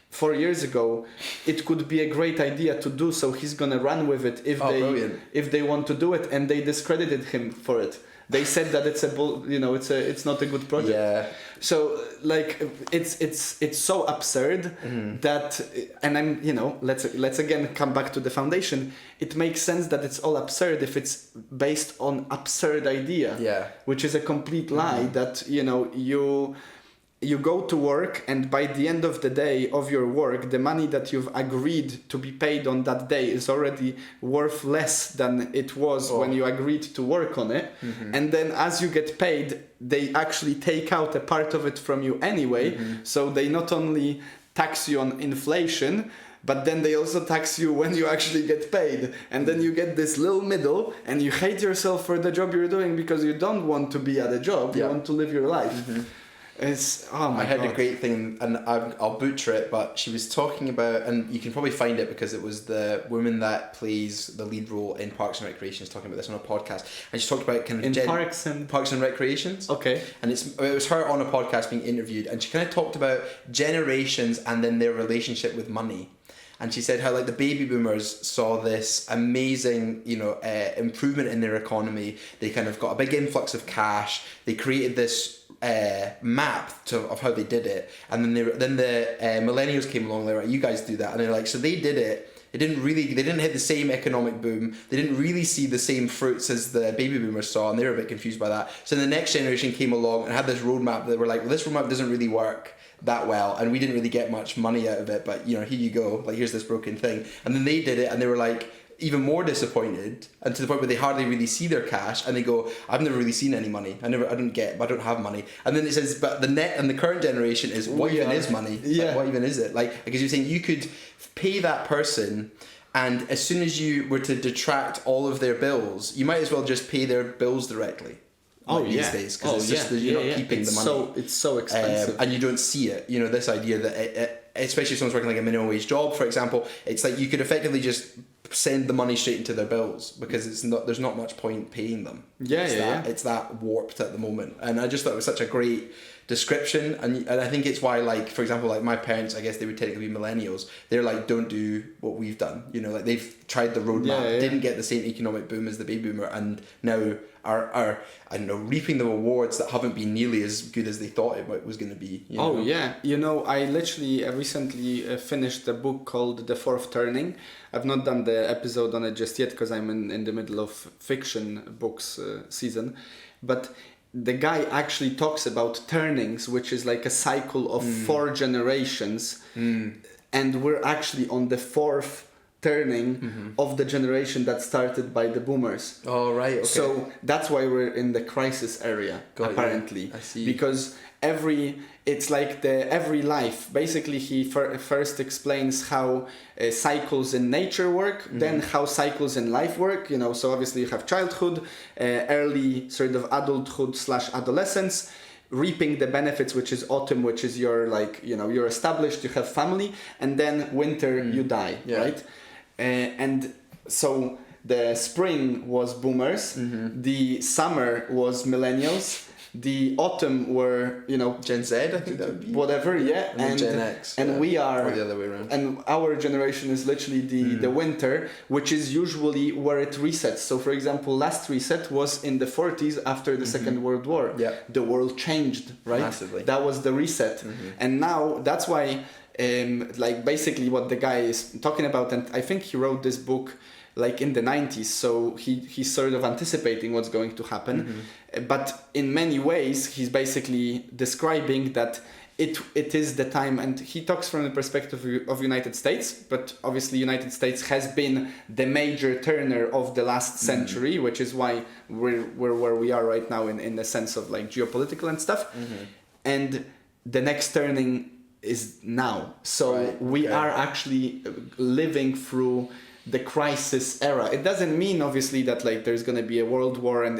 4 years ago, it could be a great idea to do, so he's gonna run with it if they want to do it, and they discredited him for it. They said that it's not a good project. Yeah. So like it's so absurd that, and I'm let's again come back to the foundation. It makes sense that it's all absurd if it's based on absurd idea. Yeah. Which is a complete lie that you go to work, and by the end of the day of your work, the money that you've agreed to be paid on that day is already worth less than it was when you agreed to work on it. And then as you get paid, they actually take out a part of it from you anyway. So they not only tax you on inflation, but then they also tax you when you actually get paid. And then you get this little middle, and you hate yourself for the job you're doing because you don't want to be at a job. You want to live your life. It's I heard a great thing, and I'll butcher it, but she was talking about, and you can probably find it because it was the woman that plays the lead role in Parks and Recreations talking about this on a podcast, and she talked about kind of Parks and Recreations. Okay. And it was her on a podcast being interviewed, and she kind of talked about generations and then their relationship with money. And she said how like the baby boomers saw this amazing, improvement in their economy. They kind of got a big influx of cash. They created this map of how they did it, and then the millennials came along. They're like, you guys do that, and they're like, so they did it. They didn't hit the same economic boom. They didn't really see the same fruits as the baby boomers saw, and they were a bit confused by that. So the next generation came along and had this roadmap that were like, well, this roadmap doesn't really work that well, and we didn't really get much money out of it, but here you go, like here's this broken thing. And then they did it, and they were like even more disappointed, and to the point where they hardly really see their cash, and they go, I've never really seen any money. I don't have money. And then it says, but the net and the current generation is, what even is money? Like, what even is it? Like, because you're saying you could pay that person, and as soon as you were to detract all of their bills, you might as well just pay their bills directly. These days, because you're not keeping the money. It's so expensive, and you don't see it. This idea that especially if someone's working like a minimum wage job, for example, it's like you could effectively just send the money straight into their bills because there's not much point paying them. It's that warped at the moment, and I just thought it was such a great description, and I think it's why, like, for example, like my parents, I guess they would technically be millennials, they're like, don't do what we've done, like they've tried the roadmap, didn't get the same economic boom as the baby boomer, and now are I don't know, reaping the rewards that haven't been nearly as good as they thought it was going to be. I literally recently finished a book called The Fourth Turning. I've not done the episode on it just yet because I'm in the middle of fiction books season, but the guy actually talks about turnings, which is like a cycle of 4 generations, and we're actually on the 4th turning of the generation that started by the boomers. Oh, right. Okay. So that's why we're in the crisis area, apparently. I see. Because it's like every life. Basically, he first explains how cycles in nature work, then how cycles in life work. So obviously you have childhood, early sort of adulthood / adolescence, reaping the benefits, which is autumn, which is you're established, you have family, and then winter, you die, right? And so the spring was boomers, the summer was millennials, the autumn were Gen Z, I think that would be. whatever, and Gen X, and we are, or the other way around. And our generation is literally the winter, which is usually where it resets. So for example, last reset was in the 40s after the Second World War. The world changed, right? Massively. That was the reset. And now that's why basically what the guy is talking about, and I think he wrote this book like in the 90s, so he's sort of anticipating what's going to happen. But in many ways, he's basically describing that it is the time, and he talks from the perspective of United States, but obviously United States has been the major turner of the last century, which is why we're where we are right now in the sense of like geopolitical and stuff. And the next turning is now. So we are actually living through the crisis era. It doesn't mean obviously that like there's going to be a world war and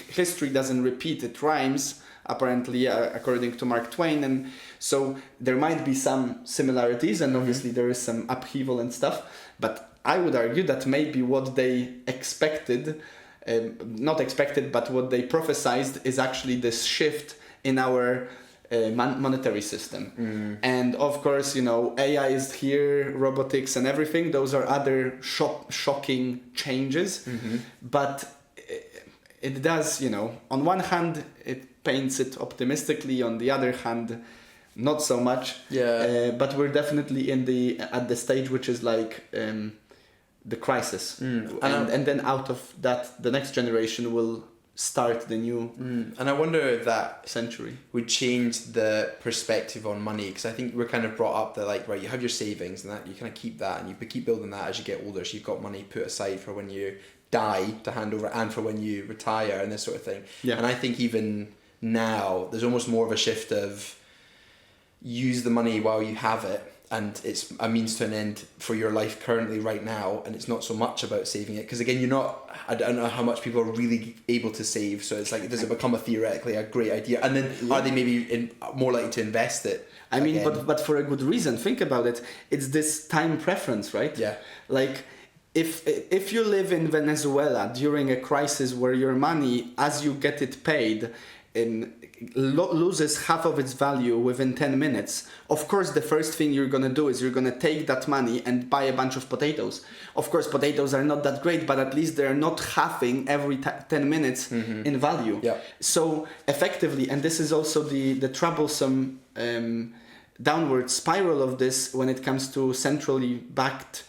history doesn't repeat, it rhymes apparently, according to Mark Twain, and so there might be some similarities, and obviously there is some upheaval and stuff, but I would argue that maybe what they expected, not expected, but what they prophesized is actually this shift in our monetary system. And of course, AI is here, robotics and everything, those are other shocking changes, but it does, on one hand it paints it optimistically, on the other hand not so much. But we're definitely at the stage which is like the crisis, and then out of that the next generation will start the new and I wonder if that century would change the perspective on money, because I think we're kind of brought up that like, right, you have your savings and that you kind of keep that and you keep building that as you get older, so you've got money put aside for when you die to hand over and for when you retire and this sort of thing. And I think even now there's almost more of a shift of use the money while you have it, and it's a means to an end for your life currently right now, and it's not so much about saving it, because again I don't know how much people are really able to save, so it's like, does it become theoretically a great idea, and then are they maybe more likely to invest it? I mean, but for a good reason. Think about it, it's this time preference, right? Like if you live in Venezuela during a crisis where your money, as you get it paid, loses half of its value within 10 minutes, of course the first thing you're gonna do is you're gonna take that money and buy a bunch of potatoes. Of course potatoes are not that great, but at least they're not halving every 10 minutes in value. So effectively, and this is also the troublesome downward spiral of this when it comes to centrally backed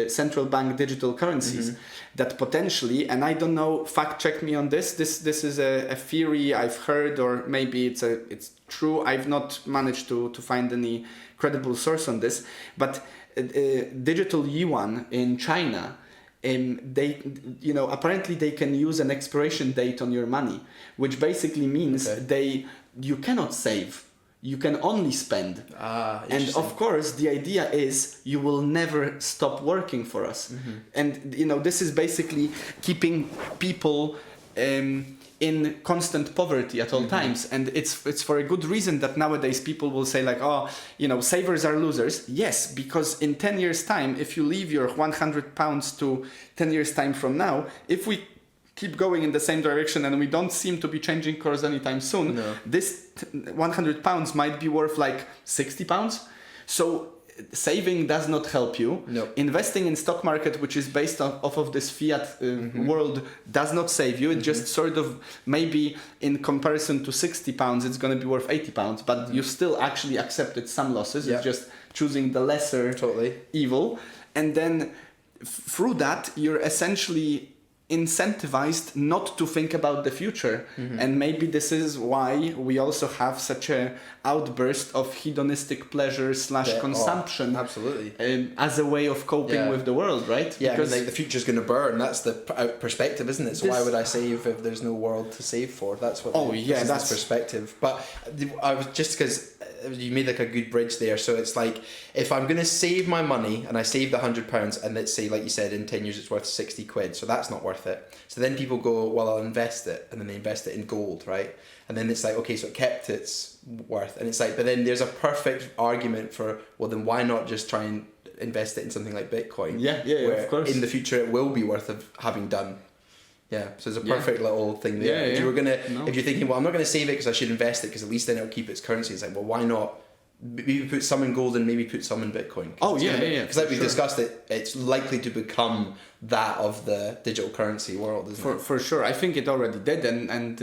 central bank digital currencies, that potentially, and I don't know, fact check me on this, this is a theory I've heard, or maybe it's true, I've not managed to find any credible source on this, but digital yuan in China, they apparently they can use an expiration date on your money, which basically means you cannot save. You can only spend. And of course, the idea is you will never stop working for us. And, this is basically keeping people in constant poverty at all times. And it's for a good reason that nowadays people will say like, savers are losers. Yes, because in 10 years' time, if you leave your £100 to 10 years' time from now, if we keep going in the same direction and we don't seem to be changing course anytime soon, this £100 might be worth like £60. So saving does not help you. Investing in stock market, which is based off of this fiat world, does not save you. It just sort of, maybe in comparison to £60, it's going to be worth £80, but you still actually accepted some losses. It's just choosing the lesser evil. And then through that, you're essentially incentivized not to think about the future. And maybe this is why we also have such a outburst of hedonistic pleasure / consumption absolutely as a way of coping with the world, right? Yeah, because the future's going to burn. That's the perspective, isn't it? So why would I save if there's no world to save for? That's what that's perspective. But I was just because you made like a good bridge there. So it's like, if I'm going to save my money and I saved £100 and let's say, like you said, in 10 years it's worth 60 quid, so that's not worth it. So then people go, well, I'll invest it, and then they invest it in gold, right? And then it's like, okay, so it kept its worth. And it's like, but then there's a perfect argument for, well, then why not just try and invest it in something like Bitcoin? Yeah, where of course. in the future it will be worth of having done. Yeah, so it's a perfect little thing there. Yeah, if you were if you're thinking, well, I'm not going to save it because I should invest it because at least then it'll keep its currency. It's like, well, why not? Maybe put some in gold and maybe put some in Bitcoin. Because like we've discussed it's likely to become that of the digital currency world, isn't it? For sure. I think it already did, and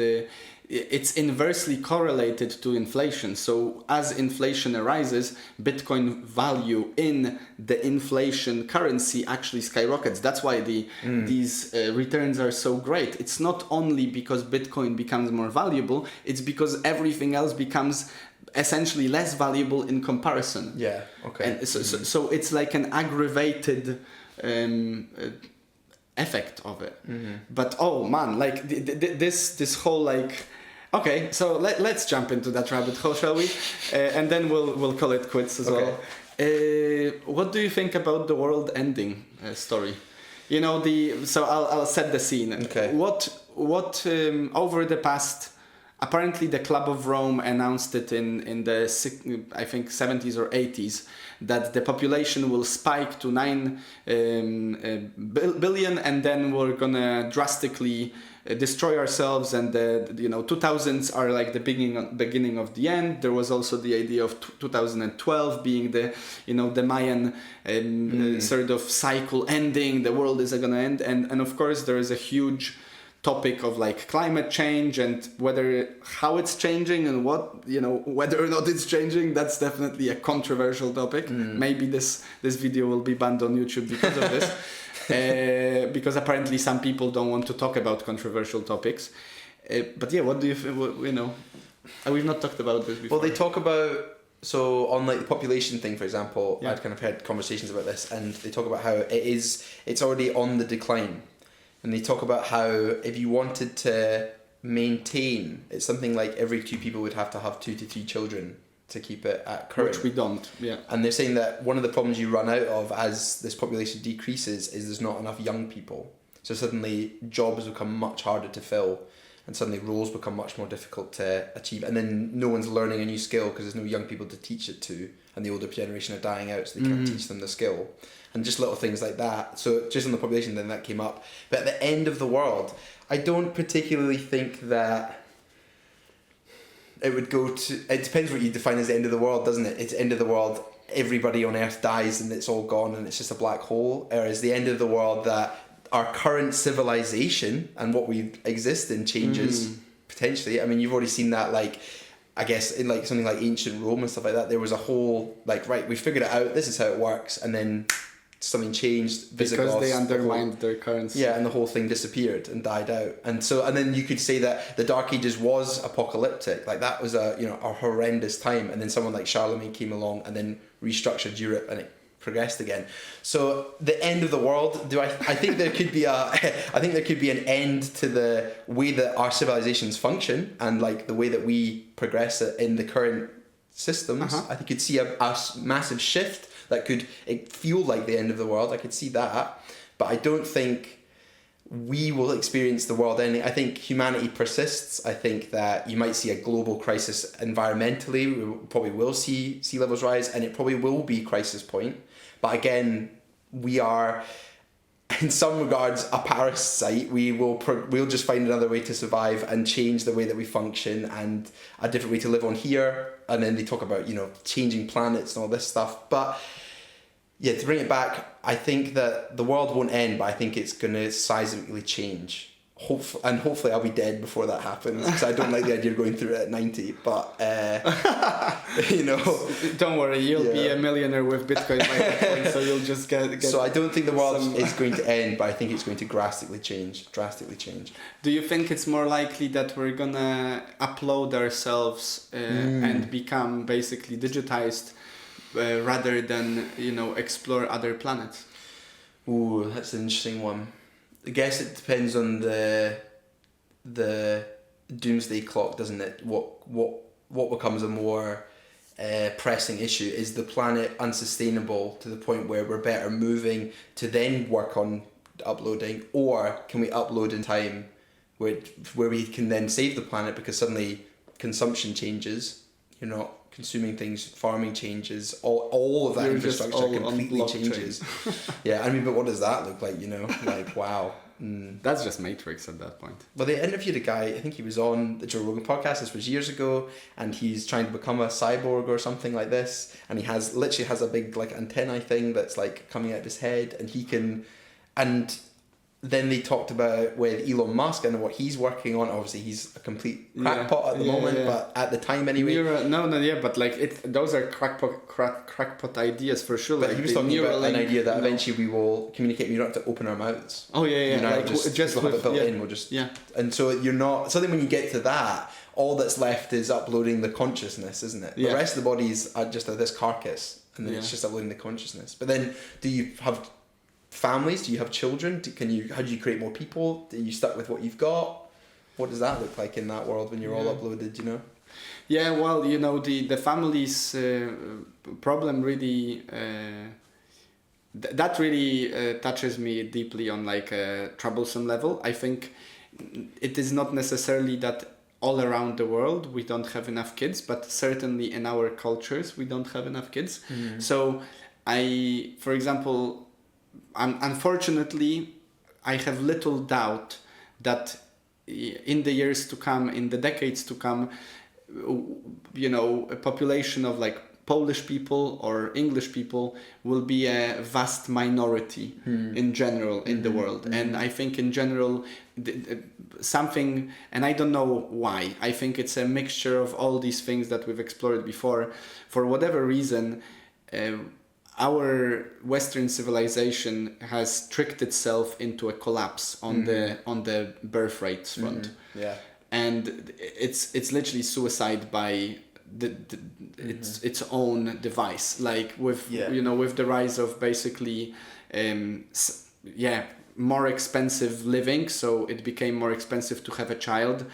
it's inversely correlated to inflation. So as inflation arises, Bitcoin value in the inflation currency actually skyrockets. That's why these returns are so great. It's not only because Bitcoin becomes more valuable, it's because everything else becomes essentially less valuable in comparison. Yeah, okay. And so it's like an aggravated effect of it. But oh man, like this whole like, okay, so let's jump into that rabbit hole, shall we? And then we'll call it quits as well. What do you think about the world ending story? You know, so I'll set the scene. Okay. What over the past, apparently the Club of Rome announced it in the I think 70s or 80s that the population will spike to 9 billion, and then we're gonna drastically destroy ourselves, and the 2000s are like the beginning of the end. There was also the idea of 2012 being the the Mayan sort of cycle ending. The world is gonna end, and of course there is a huge topic of like climate change and how it's changing and whether or not it's changing. That's definitely a controversial topic. Maybe this video will be banned on YouTube because of this. Because apparently some people don't want to talk about controversial topics. But yeah, what do you we've not talked about this before. Well, they talk about, so on like the population thing, for example, I'd kind of had conversations about this, and they talk about how it's already on the decline. And they talk about how if you wanted to maintain, it's something like every 2 people would have to have 2 to 3 children to keep it at current. Which we don't, yeah. And they're saying that one of the problems you run out of as this population decreases is there's not enough young people. So suddenly jobs become much harder to fill, and suddenly roles become much more difficult to achieve. And then no one's learning a new skill because there's no young people to teach it to, and the older generation are dying out, so they can't teach them the skill. And just little things like that. So just on the population, then that came up. But at the end of the world, I don't particularly think that it would go to... It depends what you define as the end of the world, doesn't it? It's end of the world, everybody on Earth dies and it's all gone and it's just a black hole. Or is the end of the world that our current civilization and what we exist in changes potentially? I mean, you've already seen that, like... I guess in like something like ancient Rome and stuff like that, there was a whole like, right, we figured it out, this is how it works, and then something changed. Because they undermined their currency. Yeah, and the whole thing disappeared and died out. And then you could say that the Dark Ages was apocalyptic. Like that was a horrendous time. And then someone like Charlemagne came along and then restructured Europe, and it progressed again. So the end of the world, I think there could be an end to the way that our civilizations function and like the way that we progress in the current systems. I think you'd see a massive shift that could feel like the end of the world. I could see that, but I don't think we will experience the world ending. I think humanity persists. I think that you might see a global crisis environmentally. We probably will see sea levels rise, and it probably will be crisis point. But again, we are, in some regards, a parasite. We'll just find another way to survive and change the way that we function and a different way to live on here. And then they talk about, changing planets and all this stuff. But yeah, to bring it back, I think that the world won't end, but I think it's going to seismically change. hopefully I'll be dead before that happens, because I don't like the idea of going through it at 90. But you know, don't worry, you'll be a millionaire with Bitcoin by that point, so you'll just get. So I don't think the world is going to end, but I think it's going to drastically change. Do you think it's more likely that we're gonna upload ourselves and become basically digitized rather than, you know, explore other planets? Ooh, that's an interesting one. I guess it depends on the doomsday clock, doesn't it? What becomes a more pressing issue? Is the planet unsustainable to the point where we're better moving to then work on uploading, or can we upload in time where we can then save the planet because suddenly consumption changes, you're not consuming things, farming changes, all of that infrastructure completely changes. Yeah, I mean, but what does that look like, you know? Like, wow. That's just Matrix at that point. Well, they interviewed a guy, I think he was on the Joe Rogan podcast, this was years ago, and he's trying to become a cyborg or something like this, and he literally has a big like antennae thing that's like coming out of his head, and he can, and then they talked about with Elon Musk and what he's working on. Obviously, he's a complete crackpot at the moment, but at the time anyway. But like those are crackpot ideas for sure. But like he was talking about an idea that eventually we will communicate. We don't have to open our mouths. Oh yeah, yeah. You know, like just we'll have it built in. We'll just And so you're not. So then when you get to that, all that's left is uploading the consciousness, isn't it? The rest of the bodies are just this carcass, and then it's just uploading the consciousness. But then, do you have families? Do you have children? How do you create more people? Are you stuck with what you've got? What does that look like in that world when you're all uploaded, you know? Yeah, well, you know, the family's problem really that really touches me deeply on like a troublesome level. I think it is not necessarily that all around the world we don't have enough kids, but certainly in our cultures we don't have enough kids. So for example, unfortunately, I have little doubt that in the years to come, in the decades to come, you know, a population of like Polish people or English people will be a vast minority in general in the world. And I think in general, something, and I don't know why, I think it's a mixture of all these things that we've explored before. For whatever reason, our Western civilization has tricked itself into a collapse on the birth rates front. And it's literally suicide by its own device. Like with you know, with the rise of basically more expensive living, so it became more expensive to have a child.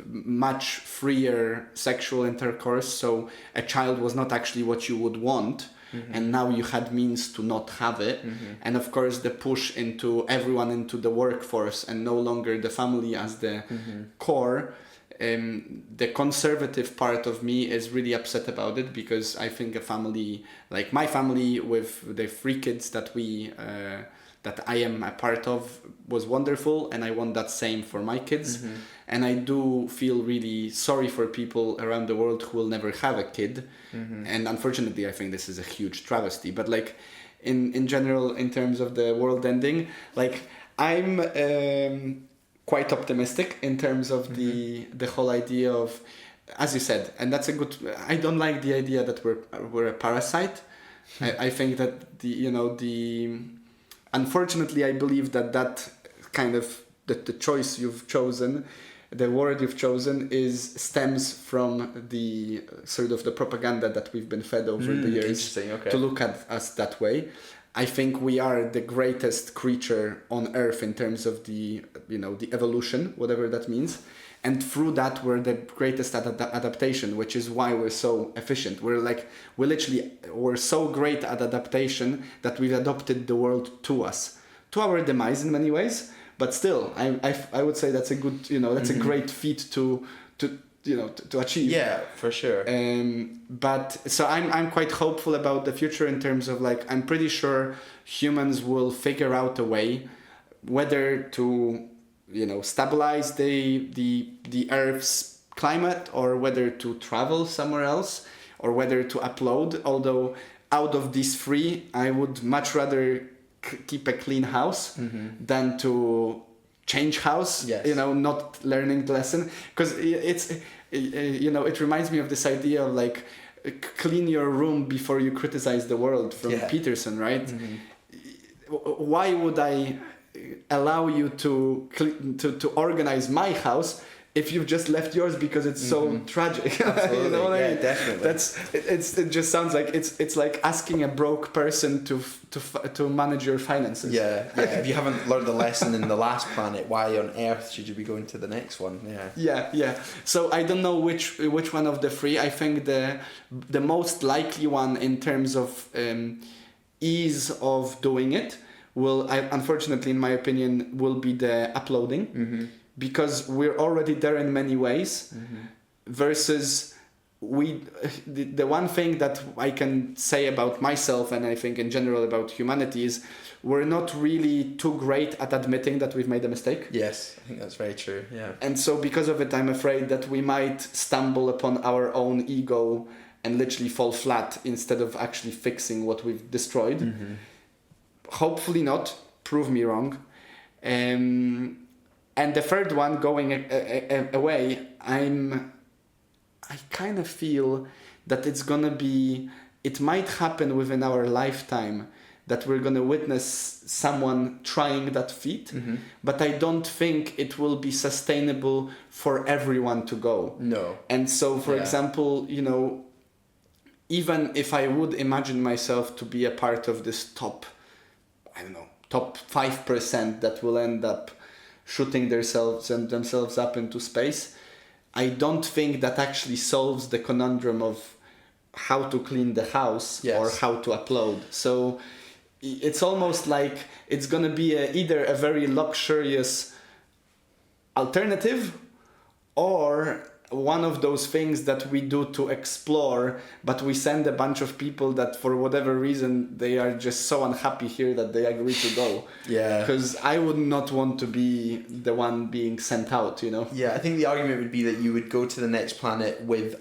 Much freer sexual intercourse, so a child was not actually what you would want. And now you had means to not have it. And of course the push into everyone into the workforce and no longer the family as the core. The conservative part of me is really upset about it, because I think a family like my family with the 3 kids that that I am a part of was wonderful, and I want that same for my kids. And I do feel really sorry for people around the world who will never have a kid. And unfortunately, I think this is a huge travesty. But like in general, in terms of the world ending, like I'm quite optimistic in terms of the whole idea of, as you said, and that's a good. I don't like the idea that we're a parasite. I think that unfortunately, I believe that kind of the choice you've chosen, the word you've chosen, stems from the sort of the propaganda that we've been fed over the years to look at us that way. I think we are the greatest creature on Earth in terms of the evolution, whatever that means. And through that, we're the greatest adaptation, which is why we're so efficient. We're so great at adaptation that we've adopted the world to us, to our demise in many ways. But still, I would say that's a good, that's a great feat to achieve. Yeah, for sure. But so I'm quite hopeful about the future in terms of like, I'm pretty sure humans will figure out a way, whether to stabilize the Earth's climate, or whether to travel somewhere else, or whether to upload. Although out of these 3, I would much rather keep a clean house than to change house, Yes. not learning the lesson, because it's it reminds me of this idea of like clean your room before you criticize the world from Peterson, right? Why would I allow you to organize my house if you've just left yours because it's so tragic? Absolutely. You know what I mean? Definitely. It just sounds like it's like asking a broke person to manage your finances. Yeah. If you haven't learned the lesson in the last planet, why on earth should you be going to the next one? Yeah. So I don't know which one of the three. I think the most likely one in terms of ease of doing it unfortunately, in my opinion, will be the uploading, because we're already there in many ways, versus the one thing that I can say about myself, and I think in general about humanity, is we're not really too great at admitting that we've made a mistake. Yes, I think that's very true. Yeah. And so because of it, I'm afraid that we might stumble upon our own ego and literally fall flat instead of actually fixing what we've destroyed. Hopefully not. Prove me wrong. And the third one, going away, I kind of feel that it might happen within our lifetime that we're gonna witness someone trying that feat, but I don't think it will be sustainable for everyone to go. No. And so, for example, even if I would imagine myself to be a part of this top 5% that will end up shooting themselves up into space, I don't think that actually solves the conundrum of how to clean the house or how to upload. So it's almost like it's going to be either a very luxurious alternative or one of those things that we do to explore, but we send a bunch of people that for whatever reason they are just so unhappy here that they agree to go. Yeah. Because I would not want to be the one being sent out, Yeah, I think the argument would be that you would go to the next planet with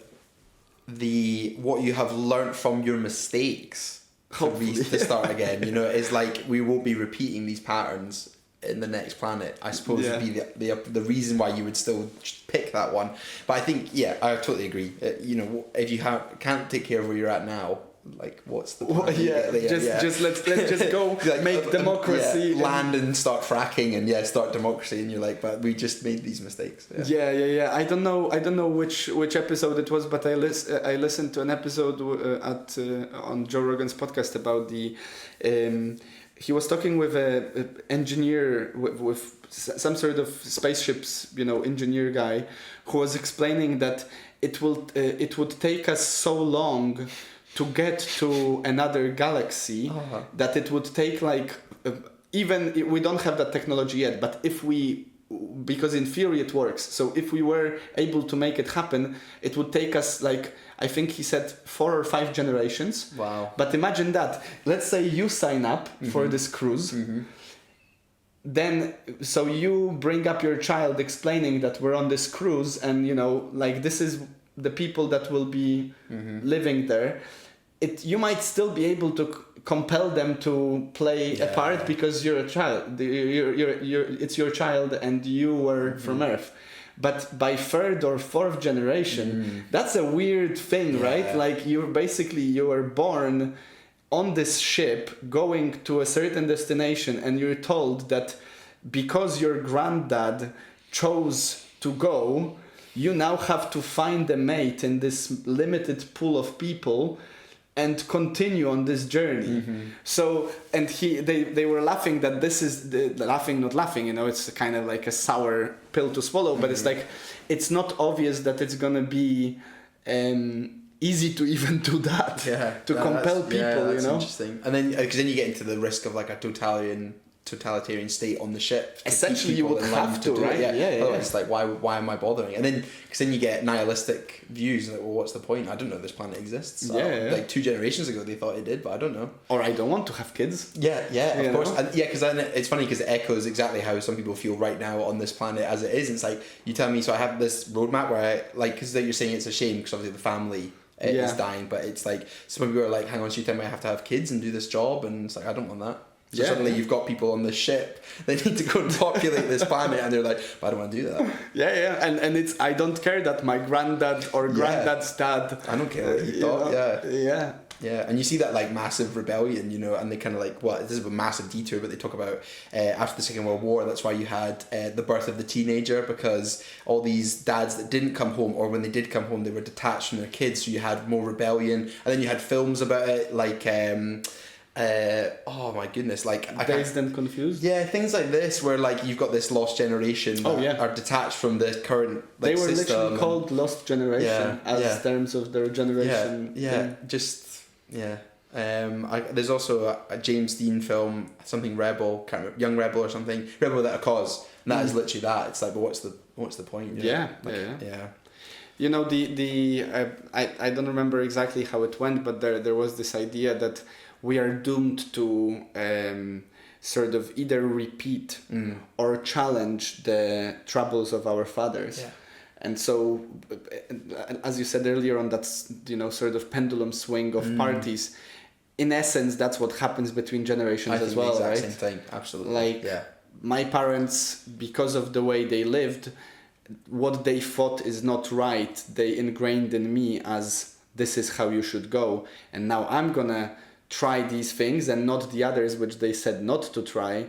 what you have learnt from your mistakes to start again. It's like we won't be repeating these patterns in the next planet, I suppose, would be the reason why you would still pick that one. But I think, I totally agree. If you can't take care of where you're at now, like, what's the point? Just let's just go make democracy land and start fracking and start democracy, and you're like, but we just made these mistakes. Yeah. I don't know which episode it was, but I listened to an episode on Joe Rogan's podcast about the he was talking with an engineer with some sort of spaceships, engineer guy, who was explaining that it would take us so long to get to another galaxy that it would take even we don't have that technology yet, but because in theory it works. So if we were able to make it happen, it would take us I think he said 4 or 5 generations. Wow. But imagine that. Let's say you sign up for this cruise. Then, so you bring up your child explaining that we're on this cruise and, this is the people that will be living there. You might still be able to compel them to play a part because you're a child. It's your child and you were from Earth. But by 3rd or 4th generation, that's a weird thing, right? Like you were born on this ship going to a certain destination, and you're told that because your granddad chose to go, you now have to find a mate in this limited pool of people and continue on this journey. So, and they were laughing that this is not laughing, it's kind of like a sour pill to swallow, but it's like, it's not obvious that it's gonna be easy to even do that, to compel people, that's interesting. And then, because then you get into the risk of like a totalitarian state on the ship. Essentially, you would have to, right? Otherwise, it's like, why am I bothering? And then, because then you get nihilistic views, like, well, what's the point? I don't know this planet exists. Like 2 generations ago, they thought it did, but I don't know. Or I don't want to have kids. Of course. And because then it's funny because it echoes exactly how some people feel right now on this planet as it is. It's like, you tell me, so I have this roadmap where because you're saying it's a shame because obviously the family is dying, but it's like, some people are like, hang on, so you tell me I have to have kids and do this job, and it's like, I don't want that. So suddenly you've got people on the ship. They need to go and populate this planet, and they're like, "But I don't want to do that." Yeah, and it's I don't care that my granddad or granddad's dad. I don't care what you thought. Yeah. Yeah, and you see that like massive rebellion, you know, and they kind of like, well, this is a massive detour, but they talk about after the Second World War, that's why you had the birth of the teenager, because all these dads that didn't come home, or when they did come home, they were detached from their kids, so you had more rebellion, and then you had films about it, like, oh my goodness, like Dazed and Confused. Yeah, things like this, where like you've got this lost generation that are detached from the current like, they were system literally called Lost Generation as terms of their generation. There's also a James Dean film, something Rebel, can't remember, Young Rebel or something, Rebel Without a Cause, and that is literally that. It's like, but what's the point? Yeah. You know, I don't remember exactly how it went, but there was this idea that we are doomed to sort of either repeat or challenge the troubles of our fathers. Yeah. And so, as you said earlier on, that's, you know, sort of pendulum swing of parties. In essence, that's what happens between generations as well, right? Same thing, absolutely. Like, my parents, because of the way they lived, what they thought is not right, they ingrained in me as this is how you should go. And now I'm gonna try these things and not the others which they said not to try.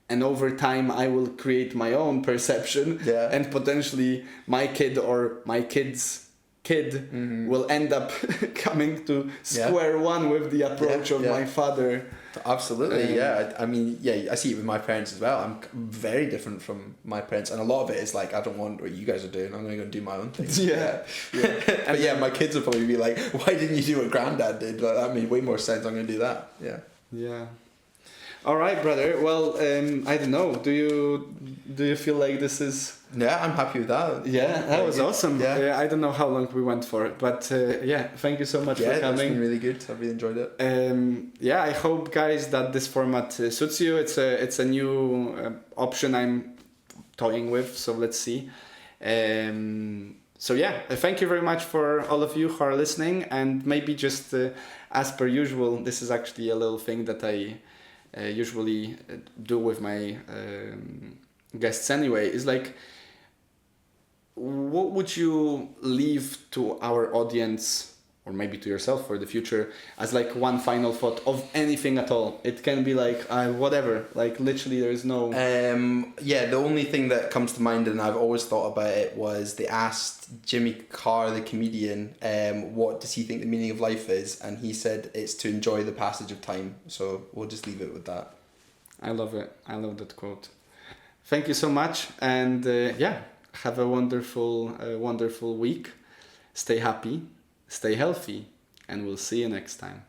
And over time, I will create my own perception, and potentially my kid or my kid's kid will end up coming to square one with the approach of my father. Absolutely, I mean, I see it with my parents as well. I'm very different from my parents, and a lot of it is like, I don't want what you guys are doing. I'm going to go and do my own thing. But my kids will probably be like, why didn't you do what Granddad did? Like, that made way more sense. I'm going to do that. Yeah. All right, brother. Well, I don't know. Do you feel like this is? Yeah, I'm happy with that. Yeah, that was awesome. Yeah. I don't know how long we went for, but thank you so much for coming. Yeah, it's been really good. I've really enjoyed it. I hope, guys, that this format suits you. It's a new option I'm toying with, so let's see. Thank you very much for all of you who are listening, and maybe just as per usual, this is actually a little thing that I usually do with my guests anyway, is like, what would you leave to our audience, or maybe to yourself for the future, as like one final thought of anything at all? It can be like whatever, like literally there is no... the only thing that comes to mind, and I've always thought about it, was they asked Jimmy Carr, the comedian, what does he think the meaning of life is, and he said it's to enjoy the passage of time. So we'll just leave it with that. I love it. I love that quote. Thank you so much, and have a wonderful week. Stay happy, stay healthy, and we'll see you next time.